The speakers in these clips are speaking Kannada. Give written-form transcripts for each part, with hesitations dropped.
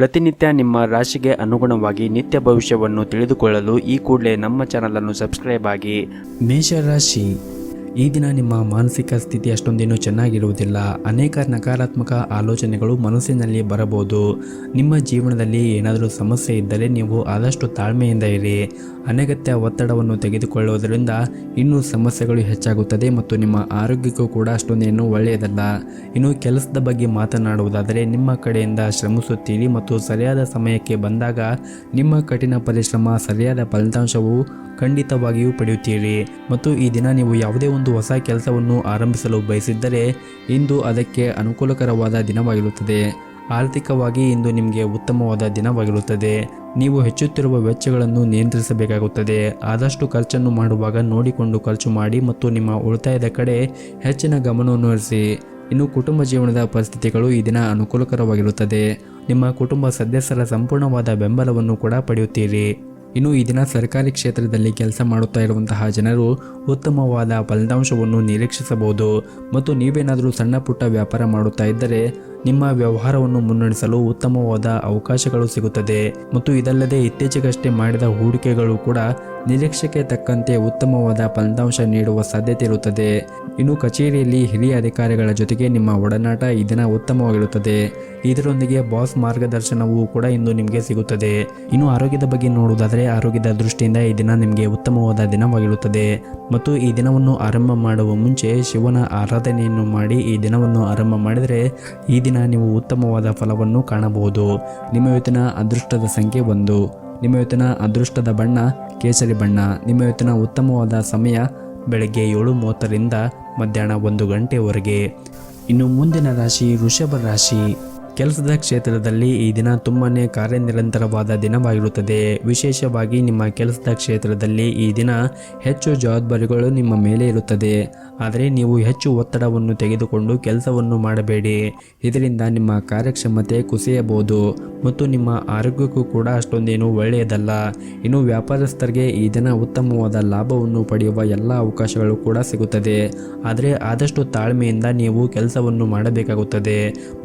ಪ್ರತಿನಿತ್ಯ ನಿಮ್ಮ ರಾಶಿಗೆ ಅನುಗುಣವಾಗಿ ನಿತ್ಯ ಭವಿಷ್ಯವನ್ನು ತಿಳಿದುಕೊಳ್ಳಲು ಈ ಕೂಡಲೇ ನಮ್ಮ ಚಾನಲನ್ನು ಸಬ್ಸ್ಕ್ರೈಬ್ ಆಗಿ. ಮೇಷರಾಶಿ, ಈ ದಿನ ನಿಮ್ಮ ಮಾನಸಿಕ ಸ್ಥಿತಿ ಅಷ್ಟೊಂದೇನು ಚೆನ್ನಾಗಿರುವುದಿಲ್ಲ. ಅನೇಕ ನಕಾರಾತ್ಮಕ ಆಲೋಚನೆಗಳು ಮನಸ್ಸಿನಲ್ಲಿ ಬರಬಹುದು. ನಿಮ್ಮ ಜೀವನದಲ್ಲಿ ಏನಾದರೂ ಸಮಸ್ಯೆ ಇದ್ದರೆ ನೀವು ಆದಷ್ಟು ತಾಳ್ಮೆಯಿಂದ ಇರಿ. ಅನಗತ್ಯ ಒತ್ತಡವನ್ನು ತೆಗೆದುಕೊಳ್ಳುವುದರಿಂದ ಇನ್ನೂ ಸಮಸ್ಯೆಗಳು ಹೆಚ್ಚಾಗುತ್ತದೆ ಮತ್ತು ನಿಮ್ಮ ಆರೋಗ್ಯಕ್ಕೂ ಕೂಡ ಅಷ್ಟೊಂದೇನು ಒಳ್ಳೆಯದಲ್ಲ. ಇನ್ನು ಕೆಲಸದ ಬಗ್ಗೆ ಮಾತನಾಡುವುದಾದರೆ ನಿಮ್ಮ ಕಡೆಯಿಂದ ಶ್ರಮಿಸುತ್ತೀರಿ ಮತ್ತು ಸರಿಯಾದ ಸಮಯಕ್ಕೆ ಬಂದಾಗ ನಿಮ್ಮ ಕಠಿಣ ಪರಿಶ್ರಮ ಸರಿಯಾದ ಫಲಿತಾಂಶವು ಖಂಡಿತವಾಗಿಯೂ ಪಡೆಯುತ್ತೀರಿ. ಮತ್ತು ಈ ದಿನ ನೀವು ಯಾವುದೇ ಒಂದು ಹೊಸ ಕೆಲಸವನ್ನು ಆರಂಭಿಸಲು ಬಯಸಿದ್ದರೆ ಇಂದು ಅದಕ್ಕೆ ಅನುಕೂಲಕರವಾದ ದಿನವಾಗಿರುತ್ತದೆ. ಆರ್ಥಿಕವಾಗಿ ಇಂದು ನಿಮಗೆ ಉತ್ತಮವಾದ ದಿನವಾಗಿರುತ್ತದೆ. ನೀವು ಹೆಚ್ಚುತ್ತಿರುವ ವೆಚ್ಚಗಳನ್ನು ನಿಯಂತ್ರಿಸಬೇಕಾಗುತ್ತದೆ. ಆದಷ್ಟು ಖರ್ಚನ್ನು ಮಾಡುವಾಗ ನೋಡಿಕೊಂಡು ಖರ್ಚು ಮಾಡಿ ಮತ್ತು ನಿಮ್ಮ ಉಳಿತಾಯದ ಕಡೆ ಹೆಚ್ಚಿನ ಗಮನವನ್ನು ಹರಿಸಿ. ಇನ್ನು ಕುಟುಂಬ ಜೀವನದ ಪರಿಸ್ಥಿತಿಗಳು ಈ ದಿನ ಅನುಕೂಲಕರವಾಗಿರುತ್ತದೆ. ನಿಮ್ಮ ಕುಟುಂಬ ಸದಸ್ಯರ ಸಂಪೂರ್ಣವಾದ ಬೆಂಬಲವನ್ನು ಕೂಡ ಪಡೆಯುತ್ತೀರಿ. ಇನ್ನು ಈ ದಿನ ಸರ್ಕಾರಿ ಕ್ಷೇತ್ರದಲ್ಲಿ ಕೆಲಸ ಮಾಡುತ್ತಾ ಇರುವಂತಹ ಜನರು ಉತ್ತಮವಾದ ಫಲಿತಾಂಶವನ್ನು ನಿರೀಕ್ಷಿಸಬಹುದು. ಮತ್ತು ನೀವೇನಾದರೂ ಸಣ್ಣ ಪುಟ್ಟ ವ್ಯಾಪಾರ ಮಾಡುತ್ತಾ ಇದ್ದರೆ ನಿಮ್ಮ ವ್ಯವಹಾರವನ್ನು ಮುನ್ನಡೆಸಲು ಉತ್ತಮವಾದ ಅವಕಾಶಗಳು ಸಿಗುತ್ತದೆ. ಮತ್ತು ಇದಲ್ಲದೆ ಇತ್ತೀಚೆಗಷ್ಟೇ ಮಾಡಿದ ಹೂಡಿಕೆಗಳು ಕೂಡ ನಿರೀಕ್ಷೆಗೆ ತಕ್ಕಂತೆ ಉತ್ತಮವಾದ ಫಲಿತಾಂಶ ನೀಡುವ ಸಾಧ್ಯತೆ ಇರುತ್ತದೆ. ಇನ್ನು ಕಚೇರಿಯಲ್ಲಿ ಹಿರಿಯ ಅಧಿಕಾರಿಗಳ ಜೊತೆಗೆ ನಿಮ್ಮ ಒಡನಾಟ ಈ ದಿನ ಉತ್ತಮವಾಗಿರುತ್ತದೆ. ಇದರೊಂದಿಗೆ ಬಾಸ್ ಮಾರ್ಗದರ್ಶನವೂ ಕೂಡ ಇಂದು ನಿಮಗೆ ಸಿಗುತ್ತದೆ. ಇನ್ನು ಆರೋಗ್ಯದ ಬಗ್ಗೆ ನೋಡುವುದಾದರೆ ಆರೋಗ್ಯದ ದೃಷ್ಟಿಯಿಂದ ಈ ದಿನ ನಿಮಗೆ ಉತ್ತಮವಾದ ದಿನವಾಗಿರುತ್ತದೆ. ಮತ್ತು ಈ ದಿನವನ್ನು ಆರಂಭ ಮಾಡುವ ಮುಂಚೆ ಶಿವನ ಆರಾಧನೆಯನ್ನು ಮಾಡಿ ಈ ದಿನವನ್ನು ಆರಂಭ ಮಾಡಿದರೆ ಈ ದಿನ ನೀವು ಉತ್ತಮವಾದ ಫಲವನ್ನು ಕಾಣಬಹುದು. ನಿಮ್ಮ ಇವತ್ತಿನ ಅದೃಷ್ಟದ ಸಂಖ್ಯೆ 1. ನಿಮ್ಮ ಇವತ್ತಿನ ಅದೃಷ್ಟದ ಬಣ್ಣ ಕೇಸರಿ ಬಣ್ಣ. ನಿಮ್ಮ ಇವತ್ತಿನ ಉತ್ತಮವಾದ ಸಮಯ ಬೆಳಗ್ಗೆ 7:30ರಿಂದ ಮಧ್ಯಾಹ್ನ 1 ಗಂಟೆವರೆಗೆ. ಇನ್ನು ಮುಂದಿನ ರಾಶಿ ವೃಷಭ ರಾಶಿ. ಕೆಲಸದ ಕ್ಷೇತ್ರದಲ್ಲಿ ಈ ದಿನ ತುಂಬಾನೇ ಕಾರ್ಯನಿರಂತರವಾದ ದಿನವಾಗಿರುತ್ತದೆ. ವಿಶೇಷವಾಗಿ ನಿಮ್ಮ ಕೆಲಸದ ಕ್ಷೇತ್ರದಲ್ಲಿ ಈ ದಿನ ಹೆಚ್ಚು ಜವಾಬ್ದಾರಿಗಳು ನಿಮ್ಮ ಮೇಲೆ ಇರುತ್ತದೆ. ಆದರೆ ನೀವು ಹೆಚ್ಚು ಒತ್ತಡವನ್ನು ತೆಗೆದುಕೊಂಡು ಕೆಲಸವನ್ನು ಮಾಡಬೇಡಿ. ಇದರಿಂದ ನಿಮ್ಮ ಕಾರ್ಯಕ್ಷಮತೆ ಕುಸಿಯಬಹುದು ಮತ್ತು ನಿಮ್ಮ ಆರೋಗ್ಯಕ್ಕೂ ಕೂಡ ಅಷ್ಟೊಂದೇನು ಒಳ್ಳೆಯದಲ್ಲ. ಇನ್ನು ವ್ಯಾಪಾರಸ್ಥರಿಗೆ ಈ ದಿನ ಉತ್ತಮವಾದ ಲಾಭವನ್ನು ಪಡೆಯುವ ಎಲ್ಲ ಅವಕಾಶಗಳು ಕೂಡ ಸಿಗುತ್ತದೆ. ಆದರೆ ಆದಷ್ಟು ತಾಳ್ಮೆಯಿಂದ ನೀವು ಕೆಲಸವನ್ನು ಮಾಡಬೇಕಾಗುತ್ತದೆ.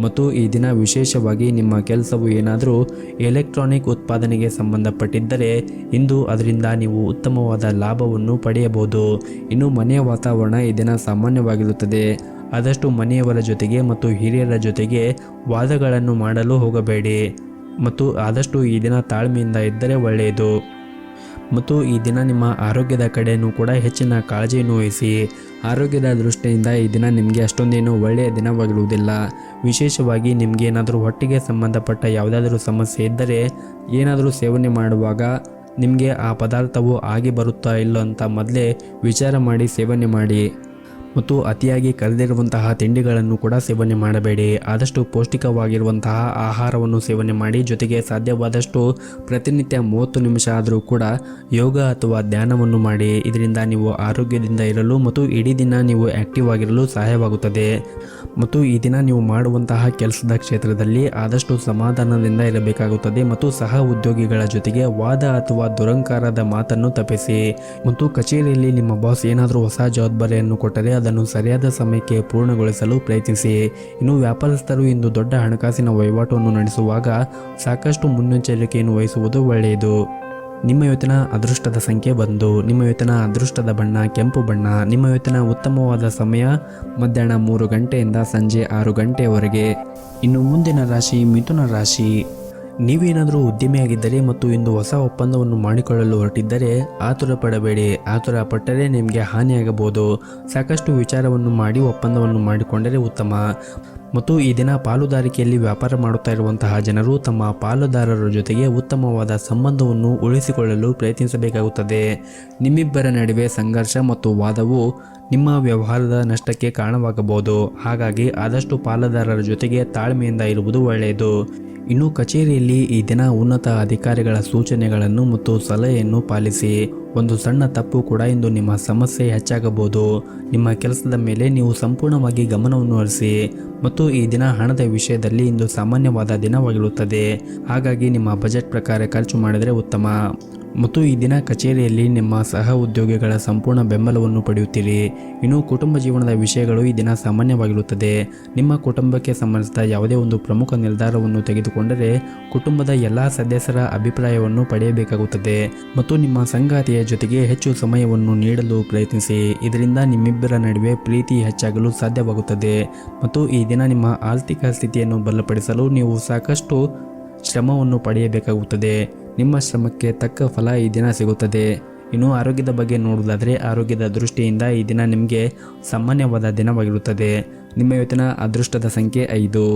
ಮತ್ತು ಈ ದಿನ ವಿಶೇಷವಾಗಿ ನಿಮ್ಮ ಕೆಲಸವು ಏನಾದರೂ ಎಲೆಕ್ಟ್ರಾನಿಕ್ ಉತ್ಪಾದನೆಗೆ ಸಂಬಂಧಪಟ್ಟಿದ್ದರೆ ಇಂದು ಅದರಿಂದ ನೀವು ಉತ್ತಮವಾದ ಲಾಭವನ್ನು ಪಡೆಯಬಹುದು. ಇನ್ನು ಮನೆಯ ವಾತಾವರಣ ಈ ದಿನ ಸಾಮಾನ್ಯವಾಗಿರುತ್ತದೆ. ಆದಷ್ಟು ಮನೆಯವರ ಜೊತೆಗೆ ಮತ್ತು ಹಿರಿಯರ ಜೊತೆಗೆ ವಾದಗಳನ್ನು ಮಾಡಲು ಹೋಗಬೇಡಿ. ಮತ್ತು ಆದಷ್ಟು ಈ ದಿನ ತಾಳ್ಮೆಯಿಂದ ಇದ್ದರೆ ಒಳ್ಳೆಯದು. ಮತ್ತು ಈ ದಿನ ನಿಮ್ಮ ಆರೋಗ್ಯದ ಕಡೆಯೂ ಕೂಡ ಹೆಚ್ಚಿನ ಕಾಳಜಿಯನ್ನು ವಹಿಸಿ. ಆರೋಗ್ಯದ ದೃಷ್ಟಿಯಿಂದ ಈ ದಿನ ನಿಮಗೆ ಅಷ್ಟೊಂದೇನು ಒಳ್ಳೆಯ ದಿನವಾಗಿರುವುದಿಲ್ಲ. ವಿಶೇಷವಾಗಿ ನಿಮಗೆ ಏನಾದರೂ ಹೊಟ್ಟೆಗೆ ಸಂಬಂಧಪಟ್ಟ ಯಾವುದಾದ್ರೂ ಸಮಸ್ಯೆ ಇದ್ದರೆ ಏನಾದರೂ ಸೇವನೆ ಮಾಡುವಾಗ ನಿಮಗೆ ಆ ಪದಾರ್ಥವು ಆಗಿ ಬರುತ್ತಾ ಇಲ್ಲ ಅಂತ ಮೊದಲೇ ವಿಚಾರ ಮಾಡಿ ಸೇವನೆ ಮಾಡಿ. ಮತ್ತು ಅತಿಯಾಗಿ ಕರೆದಿರುವಂತಹ ತಿಂಡಿಗಳನ್ನು ಕೂಡ ಸೇವನೆ ಮಾಡಬೇಡಿ. ಆದಷ್ಟು ಪೌಷ್ಟಿಕವಾಗಿರುವಂತಹ ಆಹಾರವನ್ನು ಸೇವನೆ ಮಾಡಿ. ಜೊತೆಗೆ ಸಾಧ್ಯವಾದಷ್ಟು ಪ್ರತಿನಿತ್ಯ 30 ನಿಮಿಷ ಆದರೂ ಕೂಡ ಯೋಗ ಅಥವಾ ಧ್ಯಾನವನ್ನು ಮಾಡಿ. ಇದರಿಂದ ನೀವು ಆರೋಗ್ಯದಿಂದ ಇರಲು ಮತ್ತು ಇಡೀ ದಿನ ನೀವು ಆ್ಯಕ್ಟಿವ್ ಆಗಿರಲು ಸಹಾಯವಾಗುತ್ತದೆ. ಮತ್ತು ಈ ದಿನ ನೀವು ಮಾಡುವಂತಹ ಕೆಲಸದ ಕ್ಷೇತ್ರದಲ್ಲಿ ಆದಷ್ಟು ಸಮಾಧಾನದಿಂದ ಇರಬೇಕಾಗುತ್ತದೆ. ಮತ್ತು ಸಹ ಉದ್ಯೋಗಿಗಳ ಜೊತೆಗೆ ವಾದ ಅಥವಾ ದುರಂಕಾರದ ಮಾತನ್ನು ತಪ್ಪಿಸಿ. ಮತ್ತು ಕಚೇರಿಯಲ್ಲಿ ನಿಮ್ಮ ಬಾಸ್ ಏನಾದರೂ ಹೊಸ ಜವಾಬ್ದಾರಿಯನ್ನು ಕೊಟ್ಟರೆ ಅದನ್ನು ಸರಿಯಾದ ಸಮಯಕ್ಕೆ ಪೂರ್ಣಗೊಳಿಸಲು ಪ್ರಯತ್ನಿಸಿ. ಇನ್ನು ವ್ಯಾಪಾರಸ್ಥರು ಇಂದು ದೊಡ್ಡ ಹಣಕಾಸಿನ ವಹಿವಾಟನ್ನು ನಡೆಸುವಾಗ ಸಾಕಷ್ಟು ಮುನ್ನೆಚ್ಚರಿಕೆಯನ್ನು ವಹಿಸುವುದು ಒಳ್ಳೆಯದು. ನಿಮ್ಮ ಇವತ್ತಿನ ಅದೃಷ್ಟದ ಸಂಖ್ಯೆ 1. ನಿಮ್ಮ ಇವತ್ತಿನ ಅದೃಷ್ಟದ ಬಣ್ಣ ಕೆಂಪು ಬಣ್ಣ. ನಿಮ್ಮ ಇವತ್ತಿನ ಉತ್ತಮವಾದ ಸಮಯ ಮಧ್ಯಾಹ್ನ 3 ಗಂಟೆಯಿಂದ ಸಂಜೆ 6 ಗಂಟೆಯವರೆಗೆ. ಇನ್ನು ಮುಂದಿನ ರಾಶಿ ಮಿಥುನ ರಾಶಿ. ನೀವೇನಾದರೂ ಉದ್ಯಮಿಯಾಗಿದ್ದರೆ ಮತ್ತು ಇಂದು ಹೊಸ ಒಪ್ಪಂದವನ್ನು ಮಾಡಿಕೊಳ್ಳಲು ಹೊರಟಿದ್ದರೆ ಆತುರ ಪಡಬೇಡಿ. ಆತುರ ಪಟ್ಟರೆ ನಿಮಗೆ ಹಾನಿಯಾಗಬಹುದು. ಸಾಕಷ್ಟು ವಿಚಾರವನ್ನು ಮಾಡಿ ಒಪ್ಪಂದವನ್ನು ಮಾಡಿಕೊಂಡರೆ ಉತ್ತಮ. ಮತ್ತು ಈ ದಿನ ಪಾಲುದಾರಿಕೆಯಲ್ಲಿ ವ್ಯಾಪಾರ ಮಾಡುತ್ತಾ ಇರುವಂತಹ ಜನರು ತಮ್ಮ ಪಾಲುದಾರರ ಜೊತೆಗೆ ಉತ್ತಮವಾದ ಸಂಬಂಧವನ್ನು ಉಳಿಸಿಕೊಳ್ಳಲು ಪ್ರಯತ್ನಿಸಬೇಕಾಗುತ್ತದೆ. ನಿಮ್ಮಿಬ್ಬರ ನಡುವೆ ಸಂಘರ್ಷ ಮತ್ತು ವಾದವು ನಿಮ್ಮ ವ್ಯವಹಾರದ ನಷ್ಟಕ್ಕೆ ಕಾರಣವಾಗಬಹುದು. ಹಾಗಾಗಿ ಆದಷ್ಟು ಪಾಲುದಾರರ ಜೊತೆಗೆ ತಾಳ್ಮೆಯಿಂದ ಇರುವುದು ಒಳ್ಳೆಯದು. ಇನ್ನು ಕಚೇರಿಯಲ್ಲಿ ಈ ದಿನ ಉನ್ನತ ಅಧಿಕಾರಿಗಳ ಸೂಚನೆಗಳನ್ನು ಮತ್ತು ಸಲಹೆಯನ್ನು ಪಾಲಿಸಿ. ಒಂದು ಸಣ್ಣ ತಪ್ಪು ಕೂಡ ಇಂದು ನಿಮ್ಮ ಸಮಸ್ಯೆ ಹೆಚ್ಚಾಗಬಹುದು. ನಿಮ್ಮ ಕೆಲಸದ ಮೇಲೆ ನೀವು ಸಂಪೂರ್ಣವಾಗಿ ಗಮನವನ್ನು ಹರಿಸಿ. ಮತ್ತು ಈ ದಿನ ಹಣದ ವಿಷಯದಲ್ಲಿ ಇಂದು ಸಾಮಾನ್ಯವಾದ ದಿನವಾಗಿರುತ್ತದೆ. ಹಾಗಾಗಿ ನಿಮ್ಮ ಬಜೆಟ್ ಪ್ರಕಾರ ಖರ್ಚು ಮಾಡಿದರೆ ಉತ್ತಮ. ಮತ್ತು ಈ ದಿನ ಕಚೇರಿಯಲ್ಲಿ ನಿಮ್ಮ ಸಹ ಉದ್ಯೋಗಿಗಳ ಸಂಪೂರ್ಣ ಬೆಂಬಲವನ್ನು ಪಡೆಯುತ್ತೀರಿ. ಇನ್ನು ಕುಟುಂಬ ಜೀವನದ ವಿಷಯಗಳು ಈ ದಿನ ಸಾಮಾನ್ಯವಾಗಿರುತ್ತದೆ. ನಿಮ್ಮ ಕುಟುಂಬಕ್ಕೆ ಸಂಬಂಧಿಸಿದ ಯಾವುದೇ ಒಂದು ಪ್ರಮುಖ ನಿರ್ಧಾರವನ್ನು ತೆಗೆದುಕೊಂಡರೆ ಕುಟುಂಬದ ಎಲ್ಲ ಸದಸ್ಯರ ಅಭಿಪ್ರಾಯವನ್ನು ಪಡೆಯಬೇಕಾಗುತ್ತದೆ ಮತ್ತು ನಿಮ್ಮ ಸಂಗಾತಿಯ ಜೊತೆಗೆ ಹೆಚ್ಚು ಸಮಯವನ್ನು ನೀಡಲು ಪ್ರಯತ್ನಿಸಿ. ಇದರಿಂದ ನಿಮ್ಮಿಬ್ಬರ ನಡುವೆ ಪ್ರೀತಿ ಹೆಚ್ಚಾಗಲು ಸಾಧ್ಯವಾಗುತ್ತದೆ ಮತ್ತು ಈ ದಿನ ನಿಮ್ಮ ಆರ್ಥಿಕ ಸ್ಥಿತಿಯನ್ನು ಬಲಪಡಿಸಲು ನೀವು ಸಾಕಷ್ಟು ಶ್ರಮವನ್ನು ಪಡೆಯಬೇಕಾಗುತ್ತದೆ. ನಿಮ್ಮ ಶ್ರಮಕ್ಕೆ ತಕ್ಕ ಫಲ ಈ ದಿನ ಸಿಗುತ್ತದೆ. ಇನ್ನು ಆರೋಗ್ಯದ ಬಗ್ಗೆ ನೋಡುವುದಾದರೆ ಆರೋಗ್ಯದ ದೃಷ್ಟಿಯಿಂದ ಈ ದಿನ ನಿಮಗೆ ಸಾಮಾನ್ಯವಾದ ದಿನವಾಗಿರುತ್ತದೆ. ನಿಮ್ಮ ಇವತ್ತಿನ ಅದೃಷ್ಟದ ಸಂಖ್ಯೆ 5.